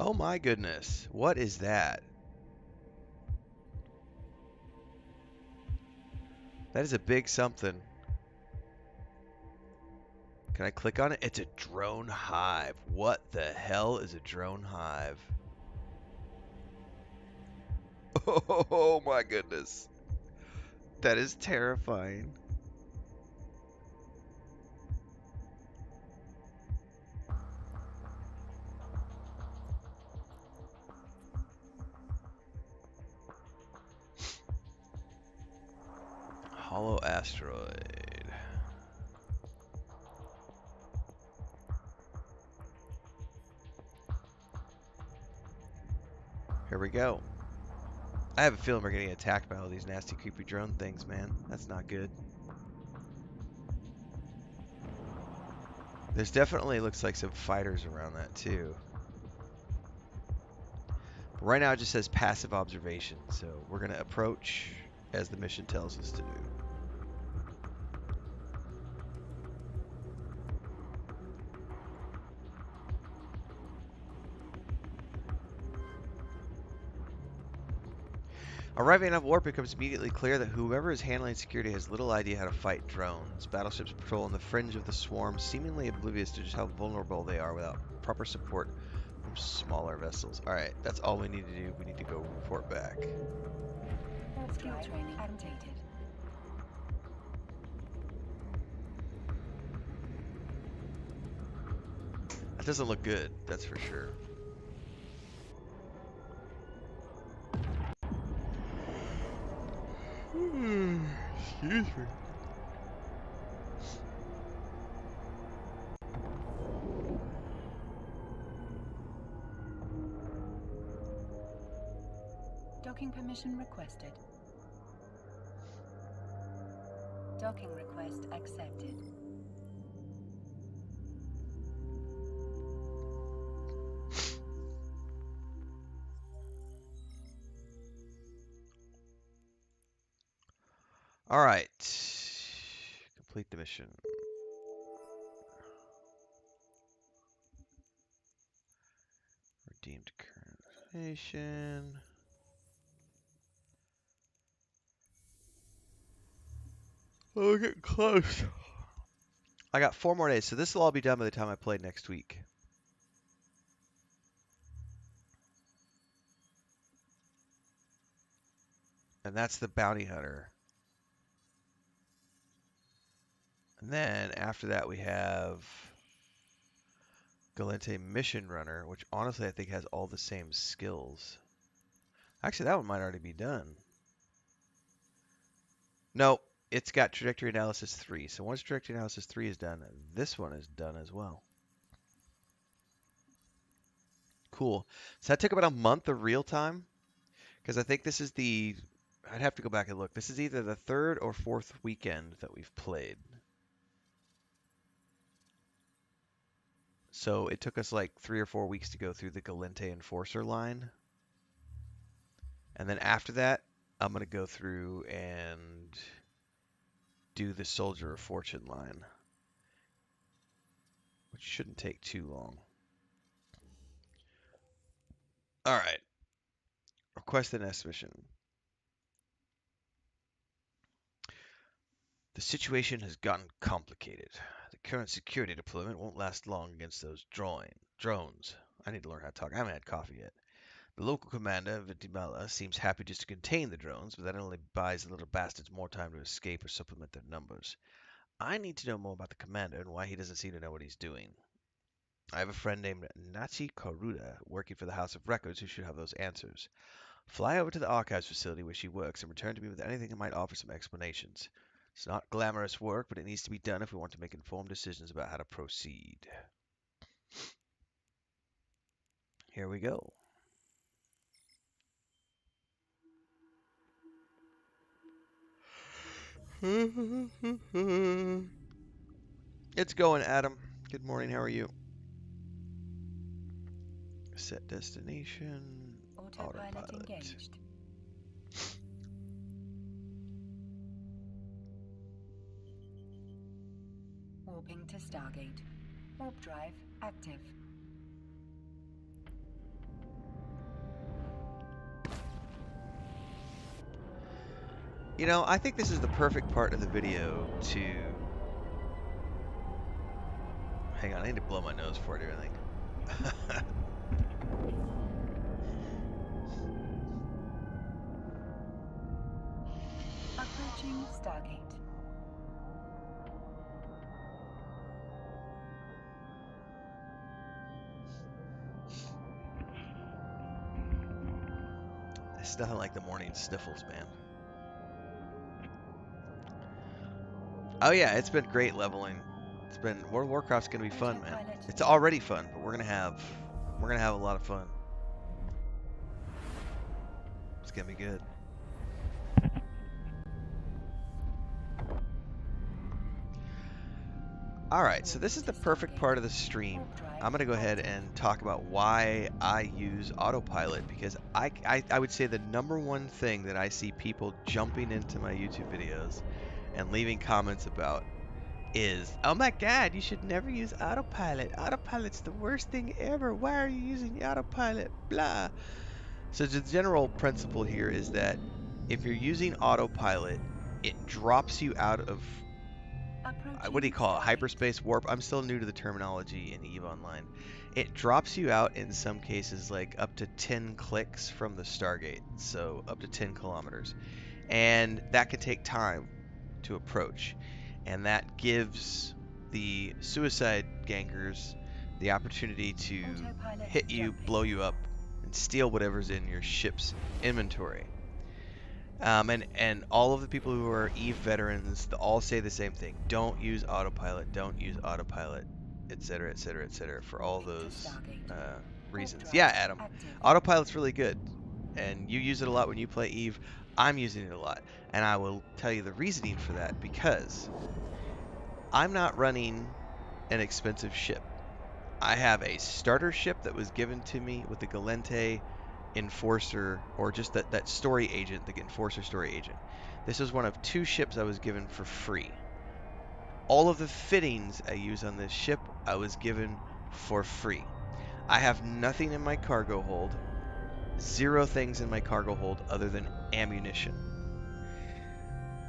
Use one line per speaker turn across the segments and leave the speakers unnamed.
Oh my goodness. What is that? That is a big something. Can I click on it? It's a drone hive. What the hell is a drone hive? Oh my goodness. That is terrifying. Hollow asteroid. Here we go. I have a feeling we're getting attacked by all these nasty, creepy drone things, man. That's not good. There's definitely looks like some fighters around that too. But right now it just says passive observation, so we're going to approach as the mission tells us to do. Arriving at warp, it becomes immediately clear that whoever is handling security has little idea how to fight drones. Battleships patrol on the fringe of the swarm, seemingly oblivious to just how vulnerable they are without proper support from smaller vessels. Alright, that's all we need to do. We need to go report back.
Skill training updated.
That doesn't look good, that's for sure. Excuse me.
Docking permission requested. Docking request accepted.
Alright. Complete the mission. Redeemed current station. Oh, we're getting close. I got 4 more days, so this will all be done by the time I play next week. And that's the bounty hunter. And then after that we have Galente Mission Runner, which honestly I think has all the same skills. Actually, that one might already be done. No, it's got Trajectory Analysis 3. So once Trajectory Analysis 3 is done, this one is done as well. Cool. So that took about a month of real time. Because I think this is the... I'd have to go back and look. This is either the 3rd or 4th weekend that we've played. So it took us like 3 or 4 weeks to go through the Galente Enforcer line. And then after that, I'm going to go through and do the Soldier of Fortune line. Which shouldn't take too long. Alright. Request the next mission. The situation has gotten complicated. The current security deployment won't last long against those drones. I need to learn how to talk. I haven't had coffee yet. The local commander, Vitimala, seems happy just to contain the drones, but that only buys the little bastards more time to escape or supplement their numbers. I need to know more about the commander and why he doesn't seem to know what he's doing. I have a friend named Nachi Karuda working for the House of Records who should have those answers. Fly over to the archives facility where she works and return to me with anything that might offer some explanations. It's not glamorous work, but it needs to be done if we want to make informed decisions about how to proceed. Here we go. It's going, Adam. Good morning, how are you? Set destination.
Autopilot engaged. Warping to Stargate. Warp drive active.
I think this is the perfect part of the video to. Hang on, I need to blow my nose before I do anything.
Approaching Stargate.
It's nothing like the morning sniffles, man. Oh yeah, it's been great leveling. It's been World of Warcraft's gonna be fun, man.
Autopilot
It's
jammed.
already fun, but we're gonna have a lot of fun. It's gonna be good. All right, so this is the perfect part of the stream. I'm gonna go ahead and talk about why I use autopilot because I would say the number one thing that I see people jumping into my YouTube videos and leaving comments about is, oh my god, you should never use autopilot. Autopilot's the worst thing ever. Why are you using autopilot? Blah. So the general principle here is that if you're using autopilot, it drops you out of what do you
Approaching
call it?
Stargate.
Hyperspace warp. I'm still new to the terminology in EVE Online. It drops you out in some cases like up to 10 clicks from the Stargate, so up to 10 kilometers. And that can take time to approach. And that gives the suicide gangers the opportunity to
Autopilot
hit you,
jumping.
blow you up, and steal whatever's in your ship's inventory. And all of the people who are Eve veterans all say the same thing: don't use autopilot, don't use autopilot, etc., etc., etc. For all
Moving to
those
Stargate.
reasons.
Warp
Yeah,
drive
Adam,
active.
autopilot's really good, and you use it a lot when you play Eve. I'm using it a lot, and I will tell you the reasoning for that because I'm not running an expensive ship. I have a starter ship that was given to me with the Galente Enforcer, or just that story agent, the Enforcer story agent. This is one of two ships I was given for free. All of the fittings I use on this ship I was given for free. I have nothing in my cargo hold, zero things in my cargo hold other than ammunition.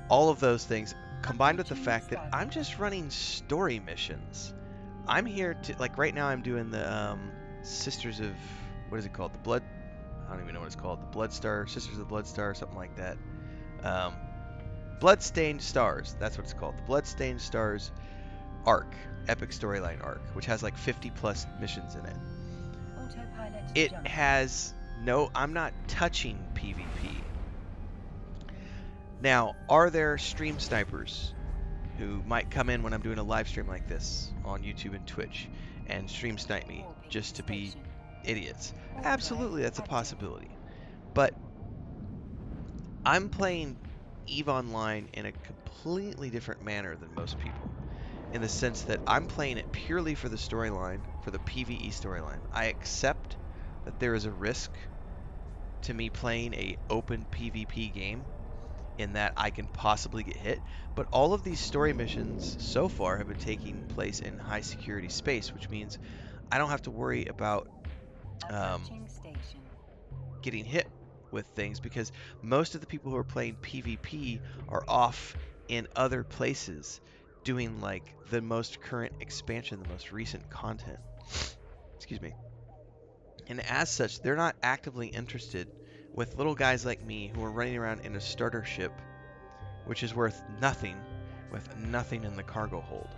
All of those things combined with the
Approaching
fact that I'm
Stargate.
just running story missions. I'm here to, like, right now I'm doing the Sisters of, what is it called? The Blood, I don't even know what it's called. The Blood Star, Sisters of the Blood Star, something like that. Um, Bloodstained Stars, that's what it's called. The Bloodstained Stars arc, epic storyline arc, which has like 50 plus missions in it.
Autopilot
It
jumping.
has no, I'm not touching PvP. Now, are there stream snipers who might come in when I'm doing a live stream like this on YouTube and Twitch and stream snipe me
Warping
just to be
station.
idiots?
Warp drive
Absolutely, that's a
active.
possibility. But I'm playing EVE Online in a completely different manner than most people, in the sense that I'm playing it purely for the storyline, for the PvE storyline. I accept that there is a risk to me playing a open PvP game in that I can possibly get hit, but all of these story missions so far have been taking place in high security space, which means I don't have to worry about um,
Approaching station.
getting hit with things because most of the people who are playing PvP are off in other places doing like the most current expansion, the most recent content. Excuse me. And as such, they're not actively interested with little guys like me who are running around in a starter ship, which is worth nothing, with nothing in the cargo hold.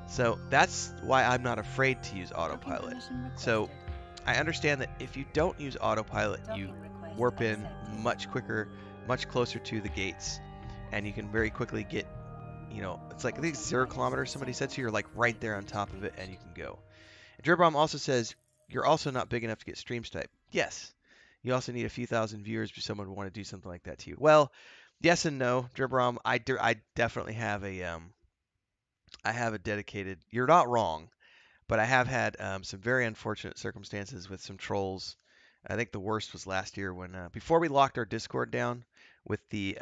So that's why I'm not afraid to use
Docking
autopilot.
permission
So
requested.
I understand that if you don't use autopilot, you
Docking request
warp in
accepted.
much quicker, much closer to the gates, and you can very quickly get, it's like I think 0 kilometers, somebody said, so you're like right there on top of it, and you can go. Dribbrom also says, you're also not big enough to get stream snipe. Yes, you also need a few thousand viewers for someone to want to do something like that to you. Well, yes and no, Dribbrom. I definitely have I have a dedicated. You're not wrong, but I have had some very unfortunate circumstances with some trolls. I think the worst was last year when before we locked our Discord down with the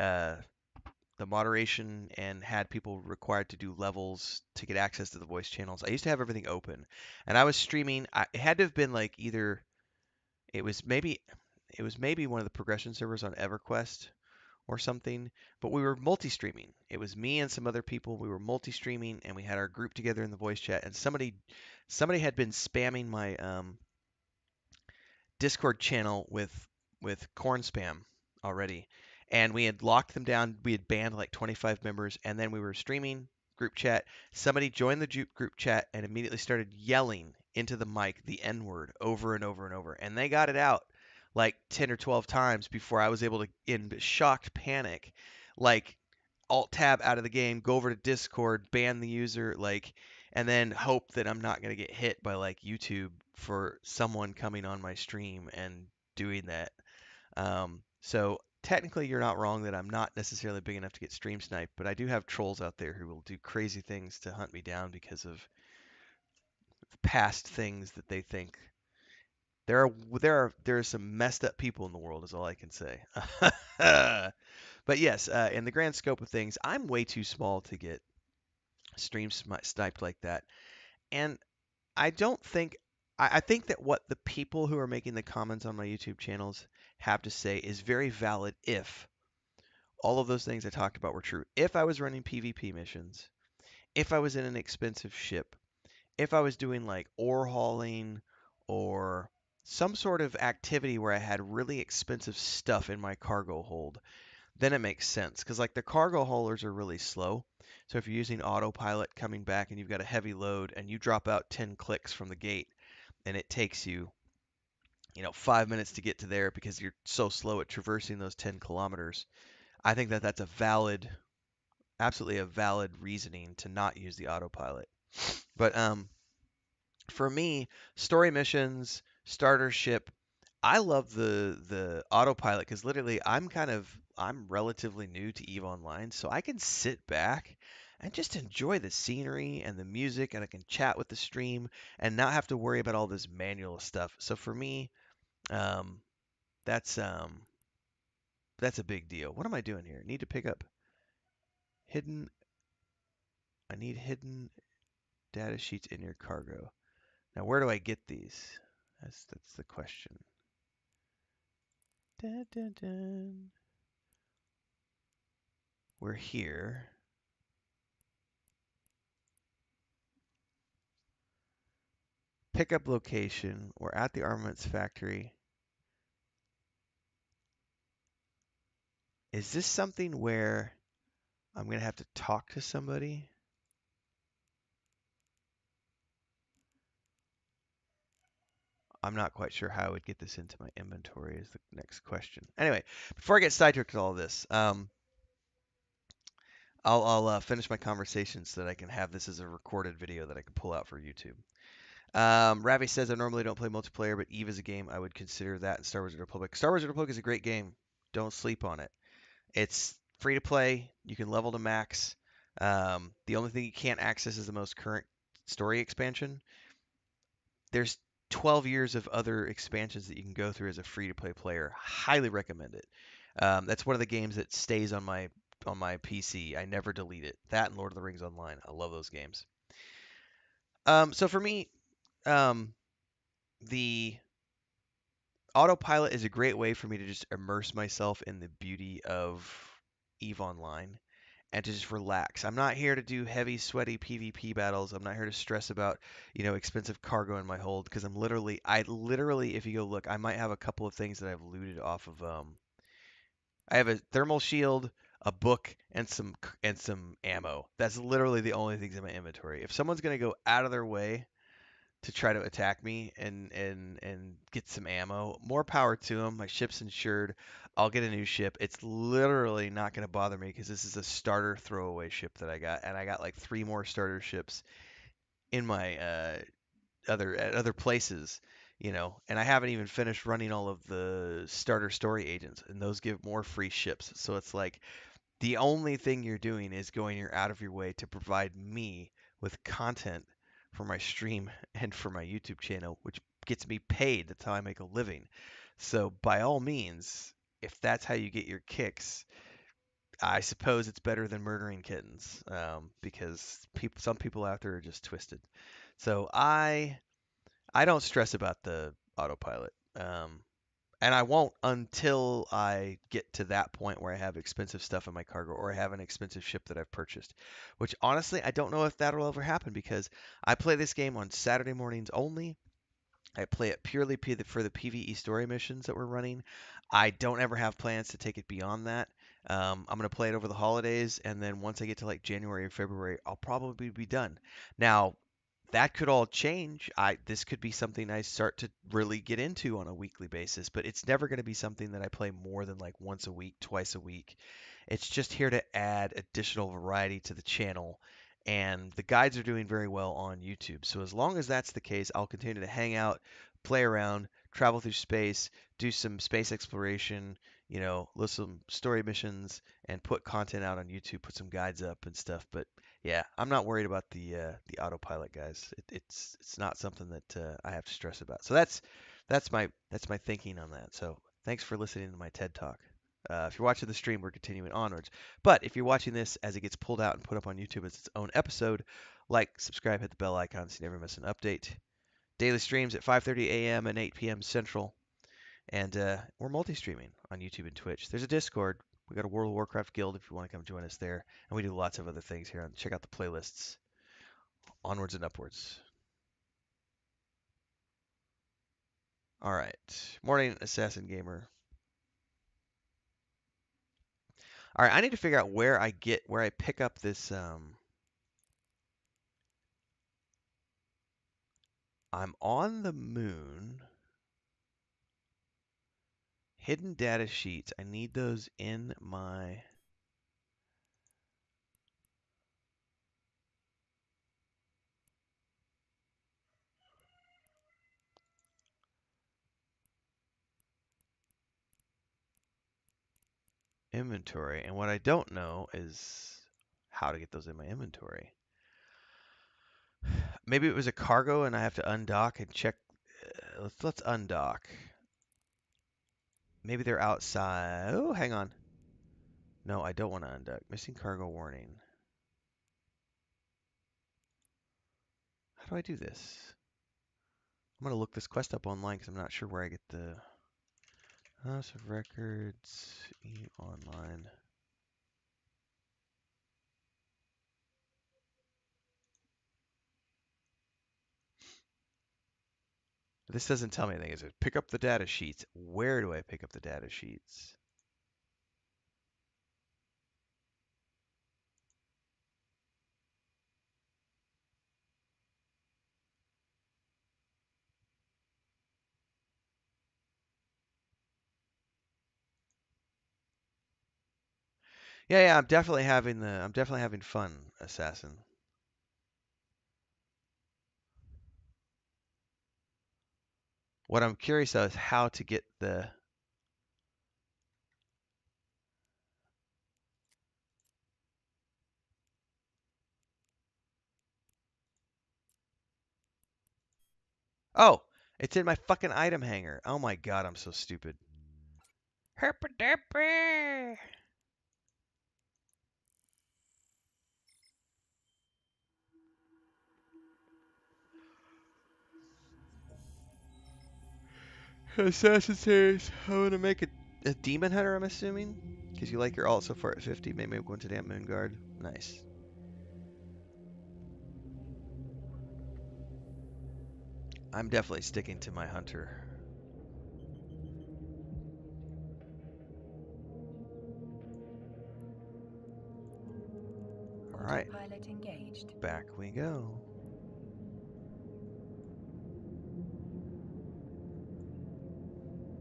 moderation and had people required to do levels to get access to the voice channels. I used to have everything open, and I was streaming. It had to have been like either it was maybe one of the progression servers on EverQuest, or something, but we were multi-streaming. It was me and some other people. We were multi-streaming, and we had our group together in the voice chat. And somebody had been spamming my Discord channel with corn spam already, and we had locked them down. We had banned like 25 members, and then we were streaming group chat. Somebody joined the group chat and immediately started yelling into the mic the N word over and over and over, and they got it out like 10 or 12 times before I was able to, in shocked panic, like alt tab out of the game, go over to Discord, ban the user, like, and then hope that I'm not going to get hit by like YouTube for someone coming on my stream and doing that. So technically, you're not wrong that I'm not necessarily big enough to get stream sniped, but I do have trolls out there who will do crazy things to hunt me down because of past things that they think. There are some messed up people in the world, is all I can say. But yes, in the grand scope of things, I'm way too small to get stream sniped like that. And I don't think I think that what the people who are making the comments on my YouTube channels have to say is very valid if all of those things I talked about were true. If I was running PvP missions, if I was in an expensive ship, if I was doing like ore hauling or some sort of activity where I had really expensive stuff in my cargo hold, then it makes sense because like the cargo haulers are really slow. So if you're using autopilot coming back and you've got a heavy load and you drop out 10 clicks from the gate and it takes you, 5 minutes to get to there because you're so slow at traversing those 10 kilometers. I think that that's absolutely a valid reasoning to not use the autopilot. But for me, story missions, starter ship, I love the autopilot because literally I'm relatively new to EVE Online, so I can sit back and just enjoy the scenery and the music, and I can chat with the stream and not have to worry about all this manual stuff. So for me, um, that's um, that's a big deal. What am I doing here? Need to pick up hidden. I need hidden data sheets in your cargo. Now, where do I get these? That's the question. Dun, dun, dun. We're here. Pickup location. We're at the armaments factory. Is this something where I'm going to have to talk to somebody? I'm not quite sure how I would get this into my inventory is the next question. Anyway, before I get sidetracked with all this, I'll finish my conversation so that I can have this as a recorded video that I can pull out for YouTube. Ravi says I normally don't play multiplayer, but Eve is a game I would consider that in Star Wars: The Republic. Star Wars: The Republic is a great game. Don't sleep on it. It's free to play. You can level to max. The only thing you can't access is the most current story expansion. There's 12 years of other expansions that you can go through as a free to play player. Highly recommend it. That's one of the games that stays on my PC. I never delete it. That and Lord of the Rings Online. I love those games. So for me, um, the autopilot is a great way for me to just immerse myself in the beauty of EVE Online and to just relax. I'm not here to do heavy, sweaty PvP battles. I'm not here to stress about, expensive cargo in my hold because I literally, if you go look, I might have a couple of things that I've looted off of. I have a thermal shield, a book, and some ammo. That's literally the only things in my inventory. If someone's gonna go out of their way to try to attack me and get some ammo, more power to them. My ship's insured. I'll get a new ship. It's literally not going to bother me because this is a starter throwaway ship that I got, and I got like three more starter ships in my other places, and I haven't even finished running all of the starter story agents, and those give more free ships. So it's like the only thing you're doing is going out of your way to provide me with content for my stream and for my YouTube channel, which gets me paid. That's how I make a living. So by all means, if that's how you get your kicks, I suppose it's better than murdering kittens, because some people out there are just twisted. So I don't stress about the autopilot. And I won't until I get to that point where I have expensive stuff in my cargo or I have an expensive ship that I've purchased. Which honestly, I don't know if that'll ever happen because I play this game on Saturday mornings only. I play it purely for the PvE story missions that we're running. I don't ever have plans to take it beyond that. I'm going to play it over the holidays, and then once I get to like January or February, I'll probably be done. Now, that could all change. This could be something I start to really get into on a weekly basis, but it's never going to be something that I play more than like once a week, twice a week. It's just here to add additional variety to the channel, and the guides are doing very well on YouTube. So as long as that's the case, I'll continue to hang out, play around, travel through space, do some space exploration, list some story missions, and put content out on YouTube, put some guides up and stuff. But yeah, I'm not worried about the autopilot, guys. It's not something that I have to stress about. So that's my thinking on that. So thanks for listening to my TED talk. If you're watching the stream, we're continuing onwards. But if you're watching this as it gets pulled out and put up on YouTube as its own episode, like, subscribe, hit the bell icon so you never miss an update. Daily streams at 5:30 a.m. and 8 p.m. Central, and we're multi-streaming on YouTube and Twitch. There's a Discord. We got a World of Warcraft guild if you want to come join us there, and we do lots of other things here. Check out the playlists. Onwards and upwards. All right, morning, Assassin Gamer. All right, I need to figure out where I pick up this. I'm on the moon. Hidden data sheets. I need those in my. Inventory, and what I don't know is how to get those in my inventory. Maybe it was a cargo and I have to undock and check. Let's undock. Maybe they're outside. Oh, hang on. No, I don't want to undock. Missing cargo warning. How do I do this? I'm going to look this quest up online because I'm not sure where I get the House of Records, online. This doesn't tell me anything. It says pick up the data sheets. Where do I pick up the data sheets? Yeah, I'm definitely having fun, Assassin. What I'm curious of is how to get the. Oh, it's in my fucking item hanger. Oh my god, I'm so stupid. Herpaderpy! Assassin says, I'm gonna make a demon hunter, I'm assuming? Because you like your alt so far at 50. Maybe go into Damn Moon Guard. Nice. I'm definitely sticking to my hunter. Alright.
Autopilot engaged.
Back we go.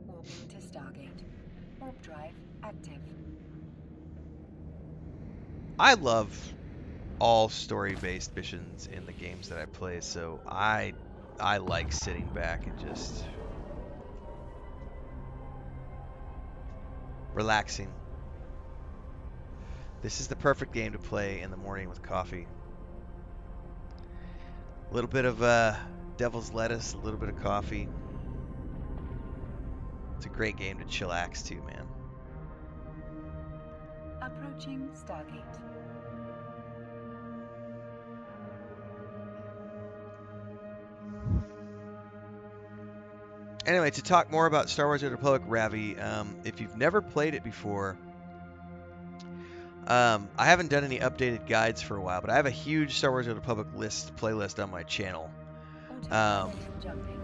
Warping to Stargate. Warp drive active.
I love all story-based missions in the games that I play, so I like sitting back and just relaxing. This is the perfect game to play in the morning with coffee. A little bit of devil's lettuce, a little bit of coffee. It's a great game to chillax to, man.
Approaching Stargate.
Anyway, to talk more about Star Wars: The Old Republic, Ravi, if you've never played it before, I haven't done any updated guides for a while, but I have a huge Star Wars: The Old Republic playlist on my channel. Um,
Autopilot jumping.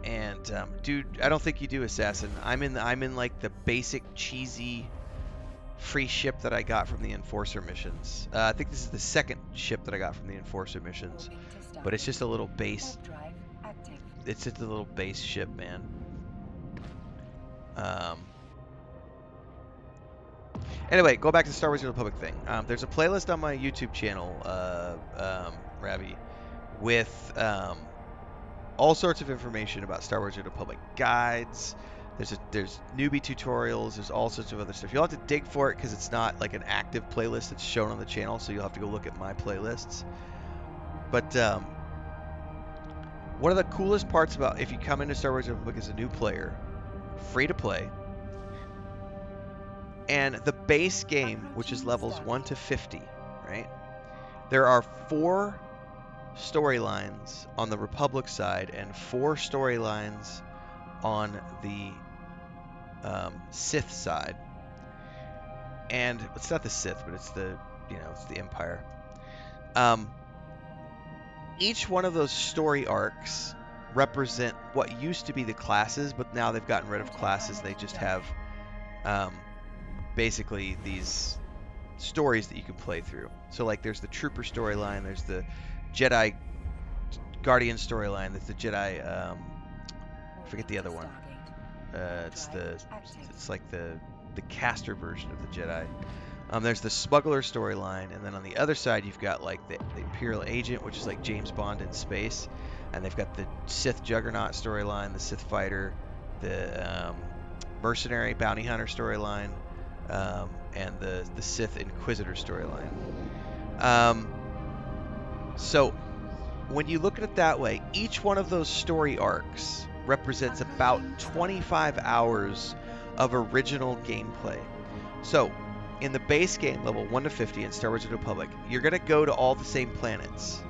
and dude, I don't think you do Assassin. I'm in like the basic cheesy free ship that I got from the Enforcer missions. I think this is the second ship that I got from the Enforcer missions,
Moving to
but it's
Stargate.
just a little base.
Warp drive active.
It's just a little base ship, man. Um, Anyway, go back to the Star Wars: The Old Republic thing. There's a playlist on my YouTube channel, Ravi, with all sorts of information about Star Wars: The Old Republic guides. There's newbie tutorials. There's all sorts of other stuff. You'll have to dig for it because it's not like an active playlist that's shown on the channel. So you'll have to go look at my playlists. But one of the coolest parts about if you come into Star Wars: The Old Republic as a new player, free to play, and the base game, which is levels 1 to 50, right? There are 4 storylines on the Republic side and 4 storylines on the Sith side. And it's not the Sith, but it's the Empire. Um, each one of those story arcs represent what used to be the classes, but now they've gotten rid of classes. They just have basically these stories that you can play through. So like there's the Trooper storyline, there's the Jedi Guardian storyline, there's the Jedi I forget the other one. It's like the caster version of the Jedi. There's the smuggler storyline, and then on the other side you've got like the Imperial Agent, which is like James Bond in space, and they've got the Sith Juggernaut storyline, the Sith Fighter, the Mercenary Bounty Hunter storyline, and the Sith Inquisitor storyline. So when you look at it that way, each one of those story arcs represents about 25 hours of original gameplay. So in the base game, level 1 to 50 in Star Wars: The Old Republic, you're going to go to all the same planets.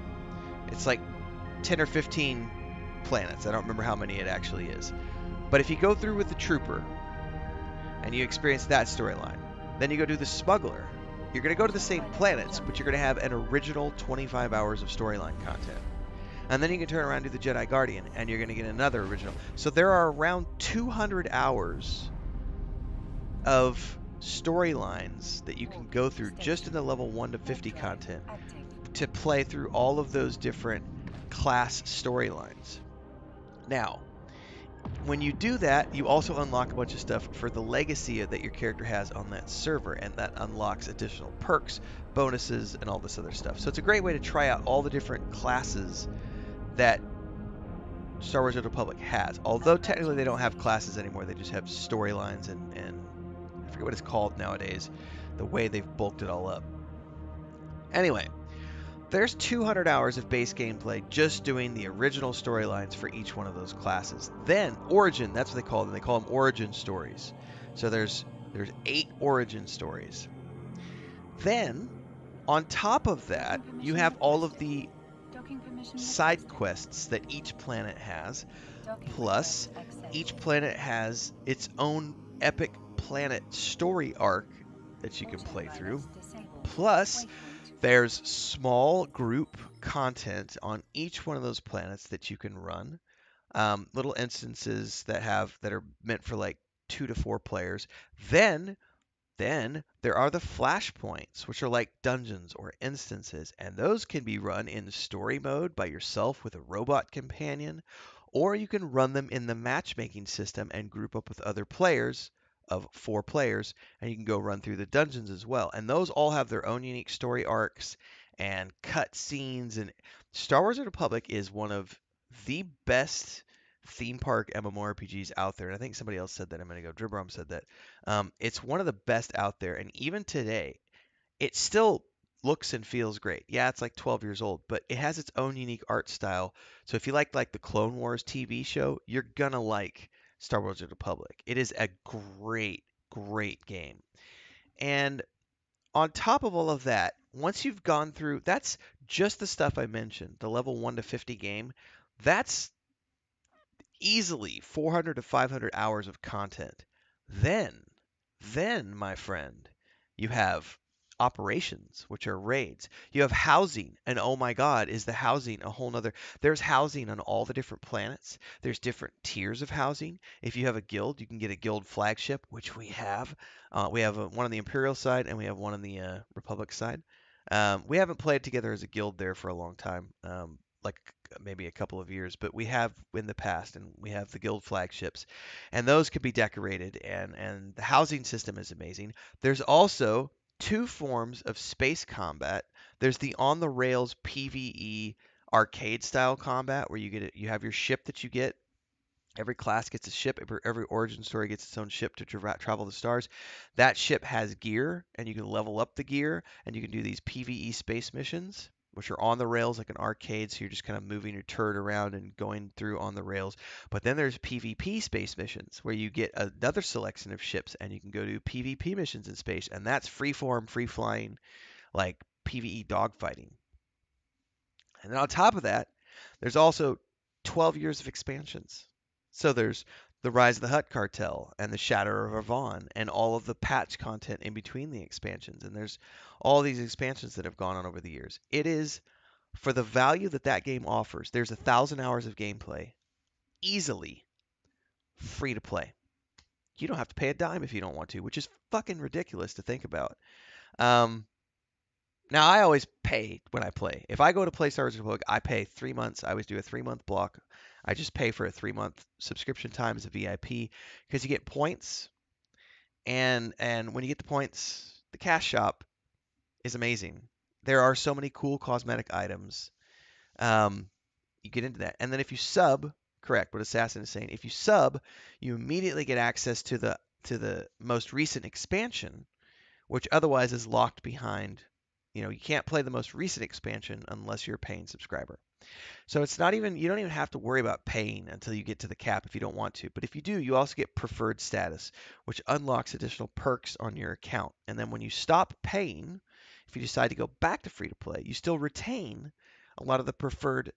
It's like 10 or 15 planets. I don't remember how many it actually is. But if you go through with the Trooper and you experience that storyline, then you go do the Smuggler, you're going to go to the same planets, but you're going to have an original 25 hours of storyline content. And then you can turn around and do the Jedi Guardian, and you're going to get another original. So there are around 200 hours of storylines that you can go through just in the level 1 to 50 content to play through all of those different class storylines. Now, when you do that, you also unlock a bunch of stuff for the legacy that your character has on that server, and that unlocks additional perks, bonuses, and all this other stuff. So it's a great way to try out all the different classes that Star Wars: The Old Republic has. Although technically they don't have classes anymore, they just have storylines and I forget what it's called nowadays, the way they've bulked it all up. Anyway, there's 200 hours of base gameplay just doing the original storylines for each one of those classes. Then Origin, that's what they call them. They call them Origin stories. So there's 8 Origin stories. Then on top of that, you have all of the side quests that each planet has. Plus, each planet has its own epic planet story arc that you can play through. Plus, there's small group content on each one of those planets that you can run. Little instances that are meant for like 2 to 4 players. Then there are the flashpoints, which are like dungeons or instances, and those can be run in story mode by yourself with a robot companion, or you can run them in the matchmaking system and group up with other players of 4 players, and you can go run through the dungeons as well. And those all have their own unique story arcs and cut scenes. And Star Wars: The Republic is one of the best theme park MMORPGs out there. And I think somebody else said that. I'm going to go. Dribrom said that. It's one of the best out there. And even today, it still looks and feels great. Yeah, it's like 12 years old, but it has its own unique art style. So if you like the Clone Wars TV show, you're going to like Star Wars: The Republic. It is a great, great game. And on top of all of that, once you've gone through, that's just the stuff I mentioned, the level 1 to 50 game. That's Easily 400 to 500 hours of content. Then, then, my friend, you have operations, which are raids. You have housing, and oh my God, is the housing a whole nother? There's housing on all the different planets. There's different tiers of housing. If you have a guild, you can get a guild flagship, which we have. We have one on the Imperial side, and we have one on the Republic side. We haven't played together as a guild there for a long time. Like maybe a couple of years, but we have in the past, and we have the guild flagships, and those can be decorated, and the housing system is amazing. There's also two forms of space combat. There's the on the rails PvE arcade style combat where you have your ship that you get. Every class gets a ship. Every origin story gets its own ship to travel the stars. That ship has gear, and you can level up the gear, and you can do these PvE space missions, which are on the rails like an arcade. So you're just kind of moving your turret around and going through on the rails. But then there's PvP space missions, where you get another selection of ships, and you can go do PvP missions in space, and that's freeform, free flying, like PvE dogfighting. And then on top of that, there's also 12 years of expansions. So there's the Rise of the Hutt Cartel and the Shatter of Avon and all of the patch content in between the expansions. And there's all these expansions that have gone on over the years. It is for the value that that game offers. There's 1,000 hours of gameplay, easily free to play. You don't have to pay a dime if you don't want to, which is fucking ridiculous to think about. Um, Now I always pay when I play. If I go to play Star Wars Republic, I pay 3 months. I always do a 3 month block. I just pay for a 3 month subscription time as a VIP because you get points, and when you get the points, the cash shop is amazing. There are so many cool cosmetic items. Um, you get into that, and then if you sub, correct what Assassin is saying, if you sub, you immediately get access to the most recent expansion, which otherwise is locked behind. You can't play the most recent expansion unless you're a paying subscriber. So it's not even, you don't even have to worry about paying until you get to the cap if you don't want to. But if you do, you also get preferred status, which unlocks additional perks on your account. And then when you stop paying, if you decide to go back to free to play, you still retain a lot of the preferred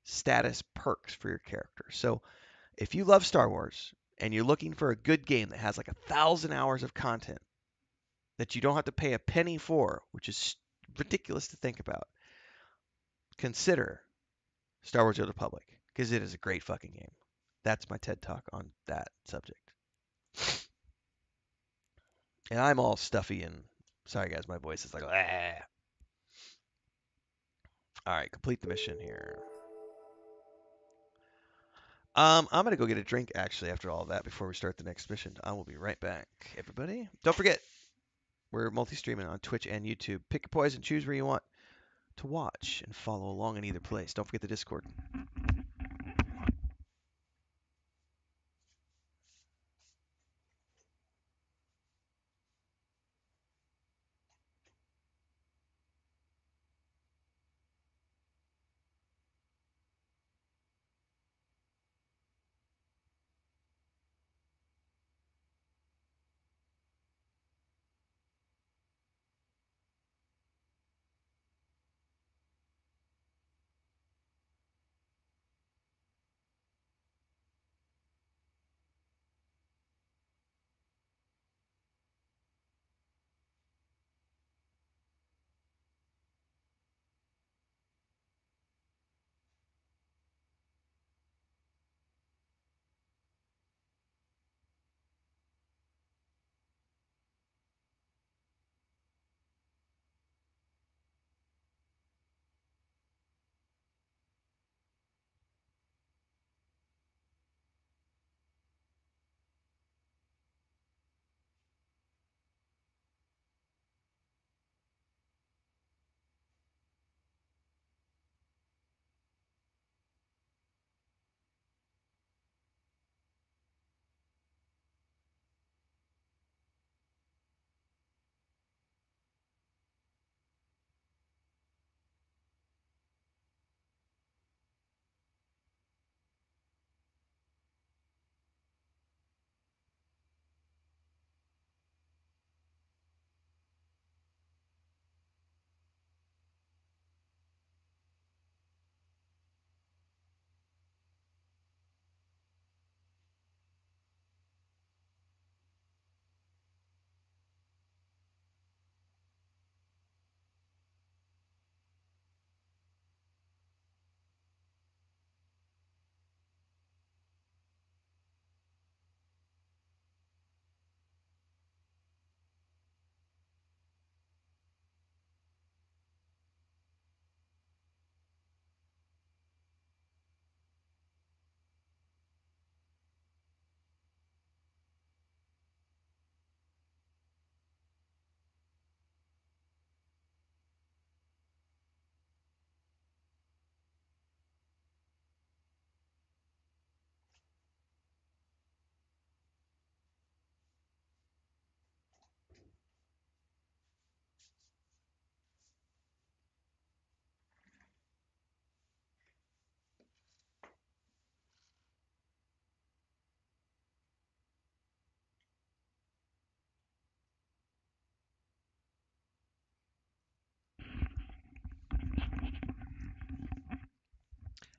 status perks for your character. So if you love Star Wars and you're looking for a good game that has like 1,000 hours of content, that you don't have to pay a penny for, which is ridiculous to think about, consider Star Wars: The Old Republic because it is a great fucking game. That's my TED talk on that subject. And I'm all stuffy and sorry guys, my voice is like ah. All right, complete the mission here. I'm gonna go get a drink actually after all of that before we start the next mission. I will be right back, everybody. Don't forget, we're multi-streaming on Twitch and YouTube. Pick your poison, choose where you want to watch and follow along in either place. Don't forget the Discord.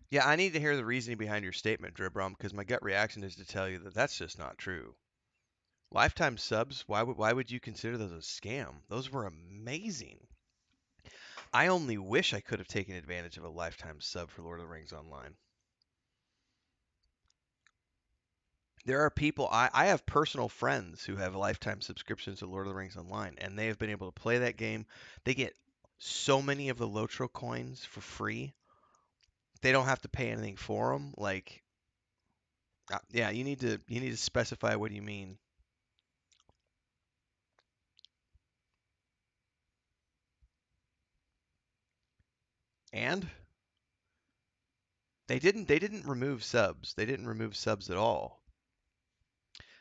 Yeah, I need to hear the reasoning behind your statement, Dribrom, because my gut reaction is to tell you that that's just not true. Lifetime subs, why would you consider those a scam? Those were amazing. I only wish I could have taken advantage of a lifetime sub for Lord of the Rings Online. There are people I have personal friends who have lifetime subscriptions to Lord of the Rings Online, and they have been able to play that game. They get so many of the Lotro coins for free. They don't have to pay anything for them. Like, yeah, you need to specify what you mean. And they didn't remove subs. They didn't remove subs at all.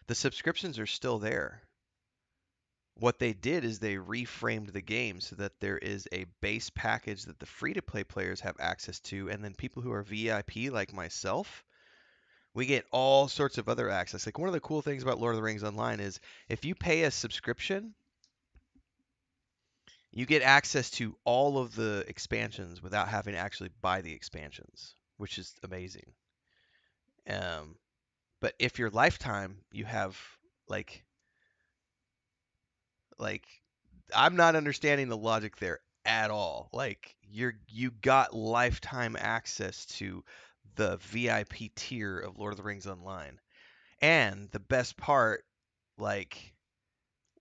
The subscriptions are still there. What they did is they reframed the game so that there is a base package that the free to play players have access to, and then people who are VIP like myself, we get all sorts of other access. Like one of the cool things about Lord of the Rings Online is if you pay a subscription, you get access to all of the expansions without having to actually buy the expansions, which is amazing. Um, but if you're lifetime, you have like like I'm not understanding the logic there at all. Like you got lifetime access to the VIP tier of Lord of the Rings Online. And the best part, like,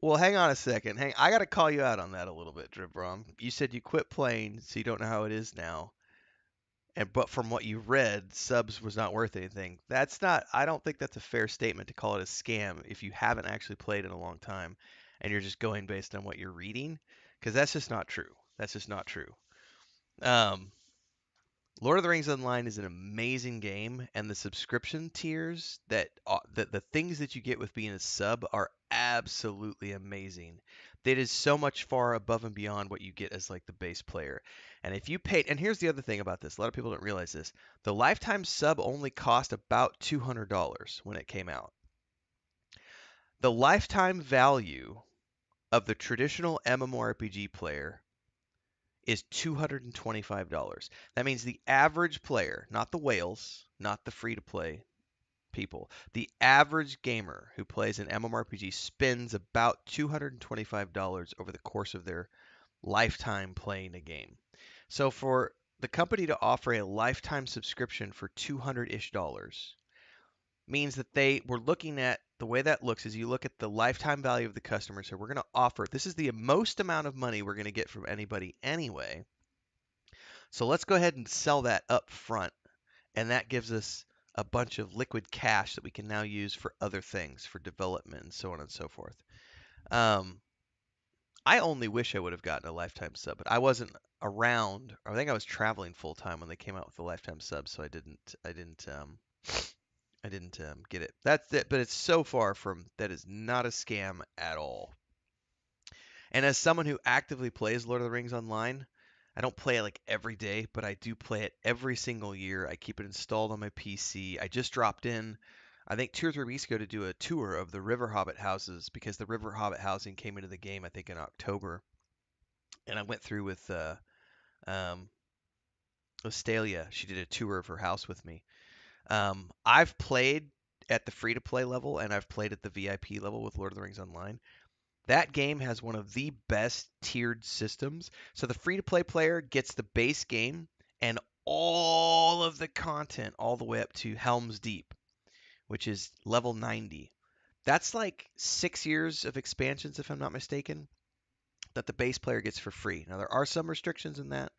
well, hang on a second. I got to call you out on that a little bit, Dribrom. You said you quit playing, so you don't know how it is now. And but from what you read, subs was not worth anything. That's not. I don't think that's a fair statement to call it a scam if you haven't actually played in a long time, and you're just going based on what you're reading, because that's just not true. That's just not true. Um, Lord of the Rings Online is an amazing game, and the subscription tiers the things that you get with being a sub are absolutely amazing. That is so much far above and beyond what you get as like the base player. And if you paid, and here's the other thing about this, a lot of people don't realize this. The lifetime sub only cost about $200 when it came out. The lifetime value of the traditional MMORPG player is $225. That means the average player, not the whales, not the free to play people, the average gamer who plays an MMORPG spends about $225 over the course of their lifetime playing a game. So for the company to offer a lifetime subscription for 200-ish dollars means that they were looking at the way that looks is you look at the lifetime value of the customer. So we're going to offer this is the most amount of money we're going to get from anybody anyway. So let's go ahead and sell that up front, and that gives us a bunch of liquid cash that we can now use for other things, for development and so on and so forth. Um, I only wish I would have gotten a lifetime sub, but I wasn't around. I think I was traveling full time when they came out with the lifetime sub, so I didn't get it. That's it. But it's so far from that is not a scam at all. And as someone who actively plays Lord of the Rings Online, I don't play it like every day, but I do play it every single year. I keep it installed on my PC. I just dropped in, I think 2 or 3 weeks ago, to do a tour of the River Hobbit houses because the River Hobbit housing came into the game, I think, in October. And I went through um, with Stalia. She did a tour of her house with me. I've played at the free to play level and I've played at the VIP level with Lord of the Rings Online. That game has one of the best tiered systems. So the free to play player gets the base game and all of the content all the way up to Helm's Deep, which is level 90. That's like 6 years of expansions, if I'm not mistaken, that the base player gets for free. Now, there are some restrictions in that.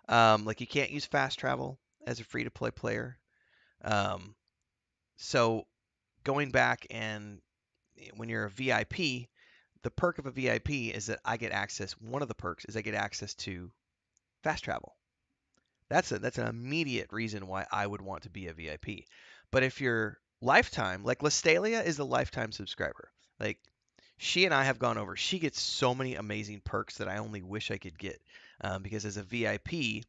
Like you can't use fast travel as a free to play player. Um, so going back and when you're a VIP, the perk of a VIP is that I get access. One of the perks is I get access to fast travel. That's an immediate reason why I would want to be a VIP. But if you're lifetime, like Listelia is a lifetime subscriber. Like she and I have gone over. She gets so many amazing perks that I only wish I could get because as a VIP,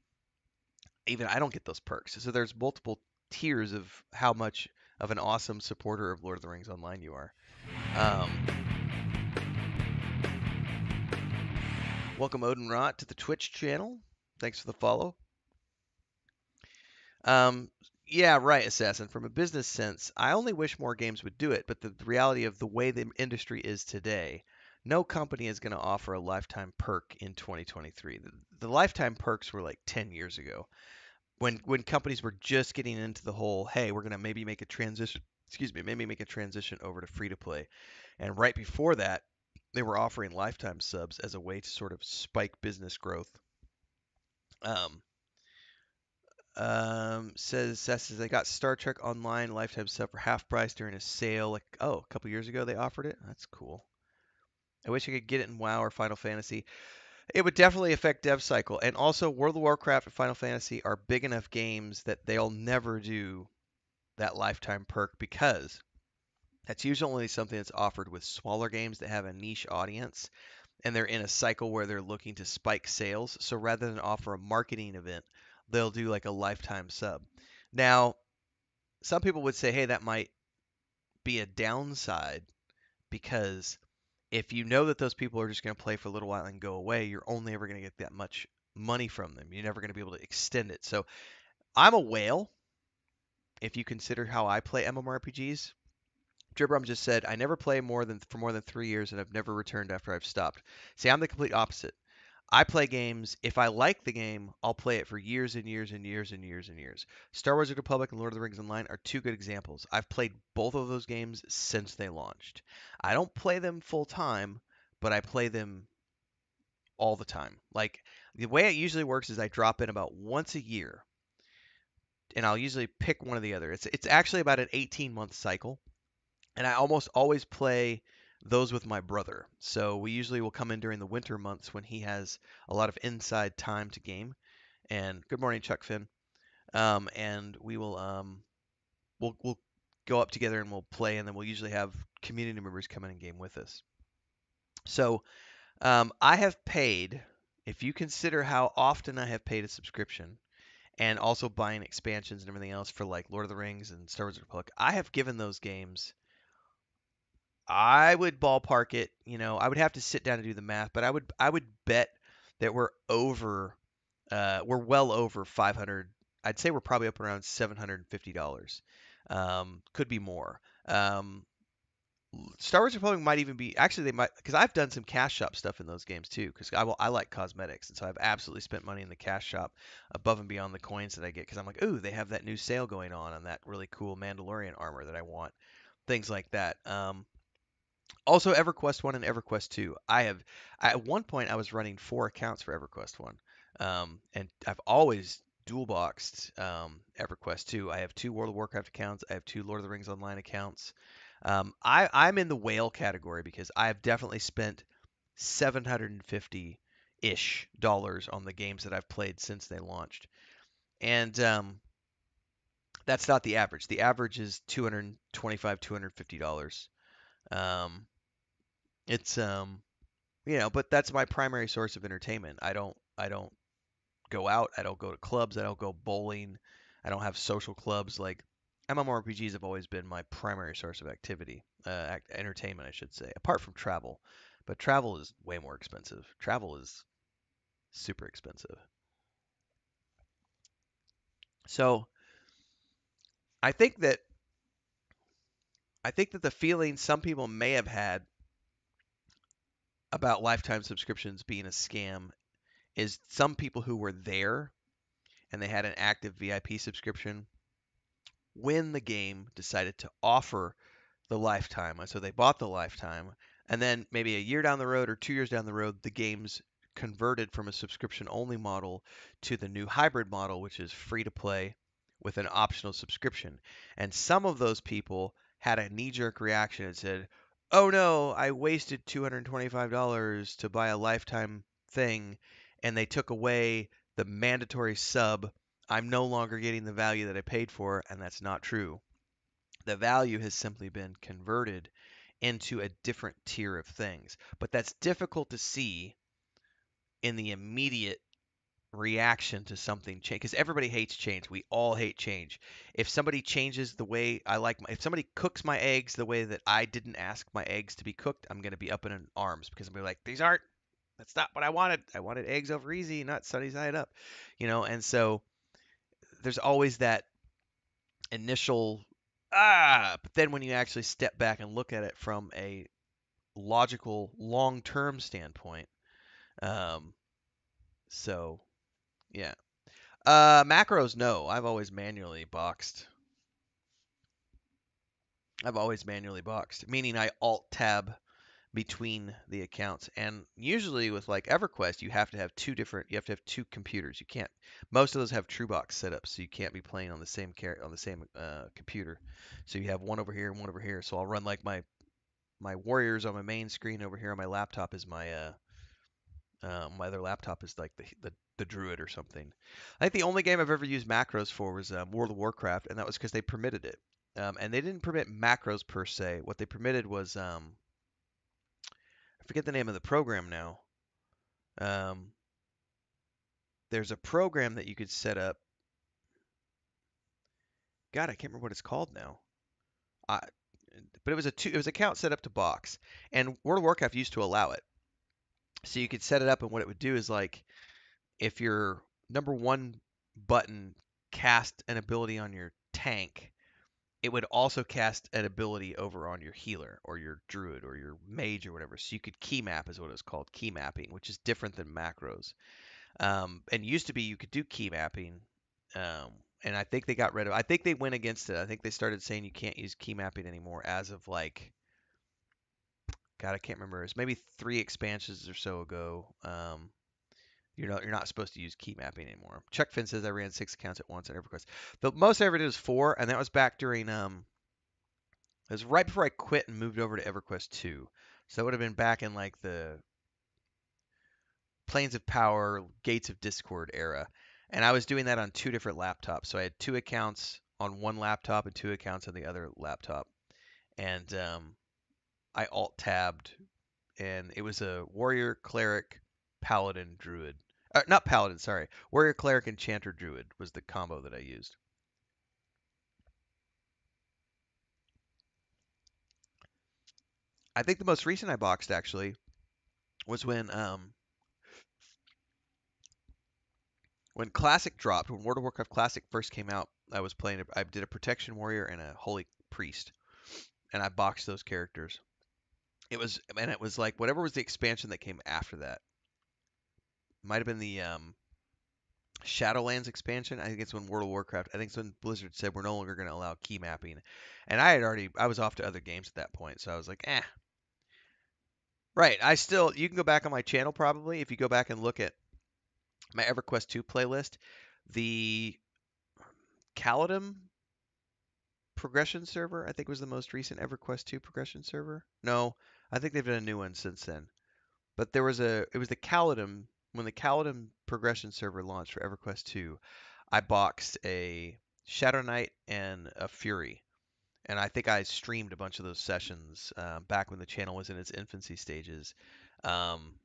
even I don't get those perks. So there's multiple tiers of how much of an awesome supporter of Lord of the Rings Online you are. Um, Welcome Odin Rot to the Twitch channel. Thanks for the follow. Um, yeah, right, Assassin. From a business sense, I only wish more games would do it, but the reality of the way the industry is today, no company is going to offer a lifetime perk in 2023. The lifetime perks were like 10 years ago when companies were just getting into the whole, hey, we're going to maybe make a transition, excuse me, maybe make a transition over to free to play. And right before that, they were offering lifetime subs as a way to sort of spike business growth. Um, says they got Star Trek Online lifetime sub for half price during a sale. Like, oh, a couple years ago they offered it. That's cool. I wish I could get it in WoW or Final Fantasy. It would definitely affect dev cycle. And also, World of Warcraft and Final Fantasy are big enough games that they'll never do that lifetime perk because that's usually something that's offered with smaller games that have a niche audience and they're in a cycle where they're looking to spike sales. So rather than offer a marketing event, they'll do like a lifetime sub. Now, some people would say, hey, that might be a downside because if you know that those people are just going to play for a little while and go away, you're only ever going to get that much money from them. You're never going to be able to extend it. So I'm a whale if you consider how I play MMORPGs. Dribrum just said, I never play more than 3 years and I've never returned after I've stopped. See, I'm the complete opposite. I play games. If I like the game, I'll play it for years and years and years and years and years. Star Wars: The Republic and Lord of the Rings Online are two good examples. I've played both of those games since they launched. I don't play them full time, but I play them all the time. Like the way it usually works is I drop in about once a year, and I'll usually pick one or the other. It's actually about an 18-month cycle, and I almost always play those with my brother. So we usually will come in during the winter months when he has a lot of inside time to game. And good morning, Chuck Finn. And we'll go up together and we'll play, and then we'll usually have community members come in and game with us. So I have paid, if you consider how often I have paid a subscription, and also buying expansions and everything else for like Lord of the Rings and Star Wars: The Republic, I have given those games. I would ballpark it. I would have to sit down and do the math, but I would bet that we're well over 500. I'd say we're probably up around $750. Could be more. Star Wars Republic might even be actually they might because I've done some cash shop stuff in those games too because I like cosmetics and so I've absolutely spent money in the cash shop above and beyond the coins that I get because I'm like, ooh, they have that new sale going on that really cool Mandalorian armor that I want, things like that. Also, EverQuest 1 and EverQuest 2. At one point I was running 4 accounts for EverQuest 1. And I've always dual boxed EverQuest 2. I have 2 World of Warcraft accounts. I have 2 Lord of the Rings Online accounts. I'm in the whale category because I've definitely spent 750-ish dollars on the games that I've played since they launched. And that's not the average. The average is 225, $250. Um, it's but that's my primary source of entertainment. I don't go out. I don't go to clubs. I don't go bowling. I don't have social clubs. Like MMORPGs have always been my primary source of activity, entertainment, I should say, apart from travel. But travel is way more expensive. Travel is super expensive. So I think that I think that the feeling some people may have had about lifetime subscriptions being a scam is some people who were there and they had an active VIP subscription when the game decided to offer the lifetime. So they bought the lifetime, and then maybe a year down the road or 2 years down the road, the game's converted from a subscription only model to the new hybrid model, which is free to play with an optional subscription. And some of those people had a knee jerk reaction and said, oh no, I wasted $225 to buy a lifetime thing, and they took away the mandatory sub. I'm no longer getting the value that I paid for, and that's not true. The value has simply been converted into a different tier of things. But that's difficult to see in the immediate reaction to something change because everybody hates change. We all hate change. If somebody changes the way I like if somebody cooks my eggs the way that I didn't ask my eggs to be cooked, I'm going to be up in arms because I'm going to be like, that's not what I wanted. I wanted eggs over easy, not sunny side up. And so there's always that initial but then when you actually step back and look at it from a logical long-term standpoint, um, so yeah. Macros, no. I've always manually boxed, meaning I alt tab between the accounts. And usually with like EverQuest, you have to have two computers. You can't most of those have TrueBox set up, so you can't be playing on the same computer. So you have one over here and one over here. So I'll run like my warriors on my main screen over here on my laptop is my other laptop is like the Druid or something. I think the only game I've ever used macros for was World of Warcraft, and that was because they permitted it. And they didn't permit macros per se. What they permitted was I forget the name of the program now. Um, there's a program that you could set up. God, I can't remember what it's called now. I, but it was account set up to box, and World of Warcraft used to allow it. So you could set it up, and what it would do is like if your number one button cast an ability on your tank, it would also cast an ability over on your healer or your druid or your mage or whatever. So you could key map is what it's called, key mapping, which is different than macros. And used to be you could do key mapping, um, and I think they got rid of. I think they went against it. I think they started saying you can't use key mapping anymore as of like, God, I can't remember. It's maybe 3 expansions or so ago. You're not supposed to use key mapping anymore. Chuckfin says I ran 6 accounts at once on EverQuest. The most I ever did was 4, and that was back during it was right before I quit and moved over to EverQuest 2. So that would have been back in like the Planes of Power, Gates of Discord era. And I was doing that on 2 different laptops. So I had 2 accounts on one laptop and 2 accounts on the other laptop. And I alt tabbed, and it was a warrior, cleric, paladin, druid. Not paladin, sorry. Warrior, cleric, enchanter, druid was the combo that I used. I think the most recent I boxed actually was when Classic dropped, when World of Warcraft Classic first came out. I did a protection warrior and a holy priest, and I boxed those characters. It was like whatever was the expansion that came after that. Might have been the Shadowlands expansion. I think it's when World of Warcraft. I think it's when Blizzard said we're no longer going to allow key mapping, and I was off to other games at that point, so I was like, eh. Right. You can go back on my channel probably if you go back and look at my EverQuest 2 playlist. The Caledon progression server, I think, was the most recent EverQuest 2 progression server. No, I think they've done a new one since then. But it was the Caledon when the Caledon progression server launched for EverQuest 2. I boxed a Shadow Knight and a Fury, and I think I streamed a bunch of those sessions back when the channel was in its infancy stages, um,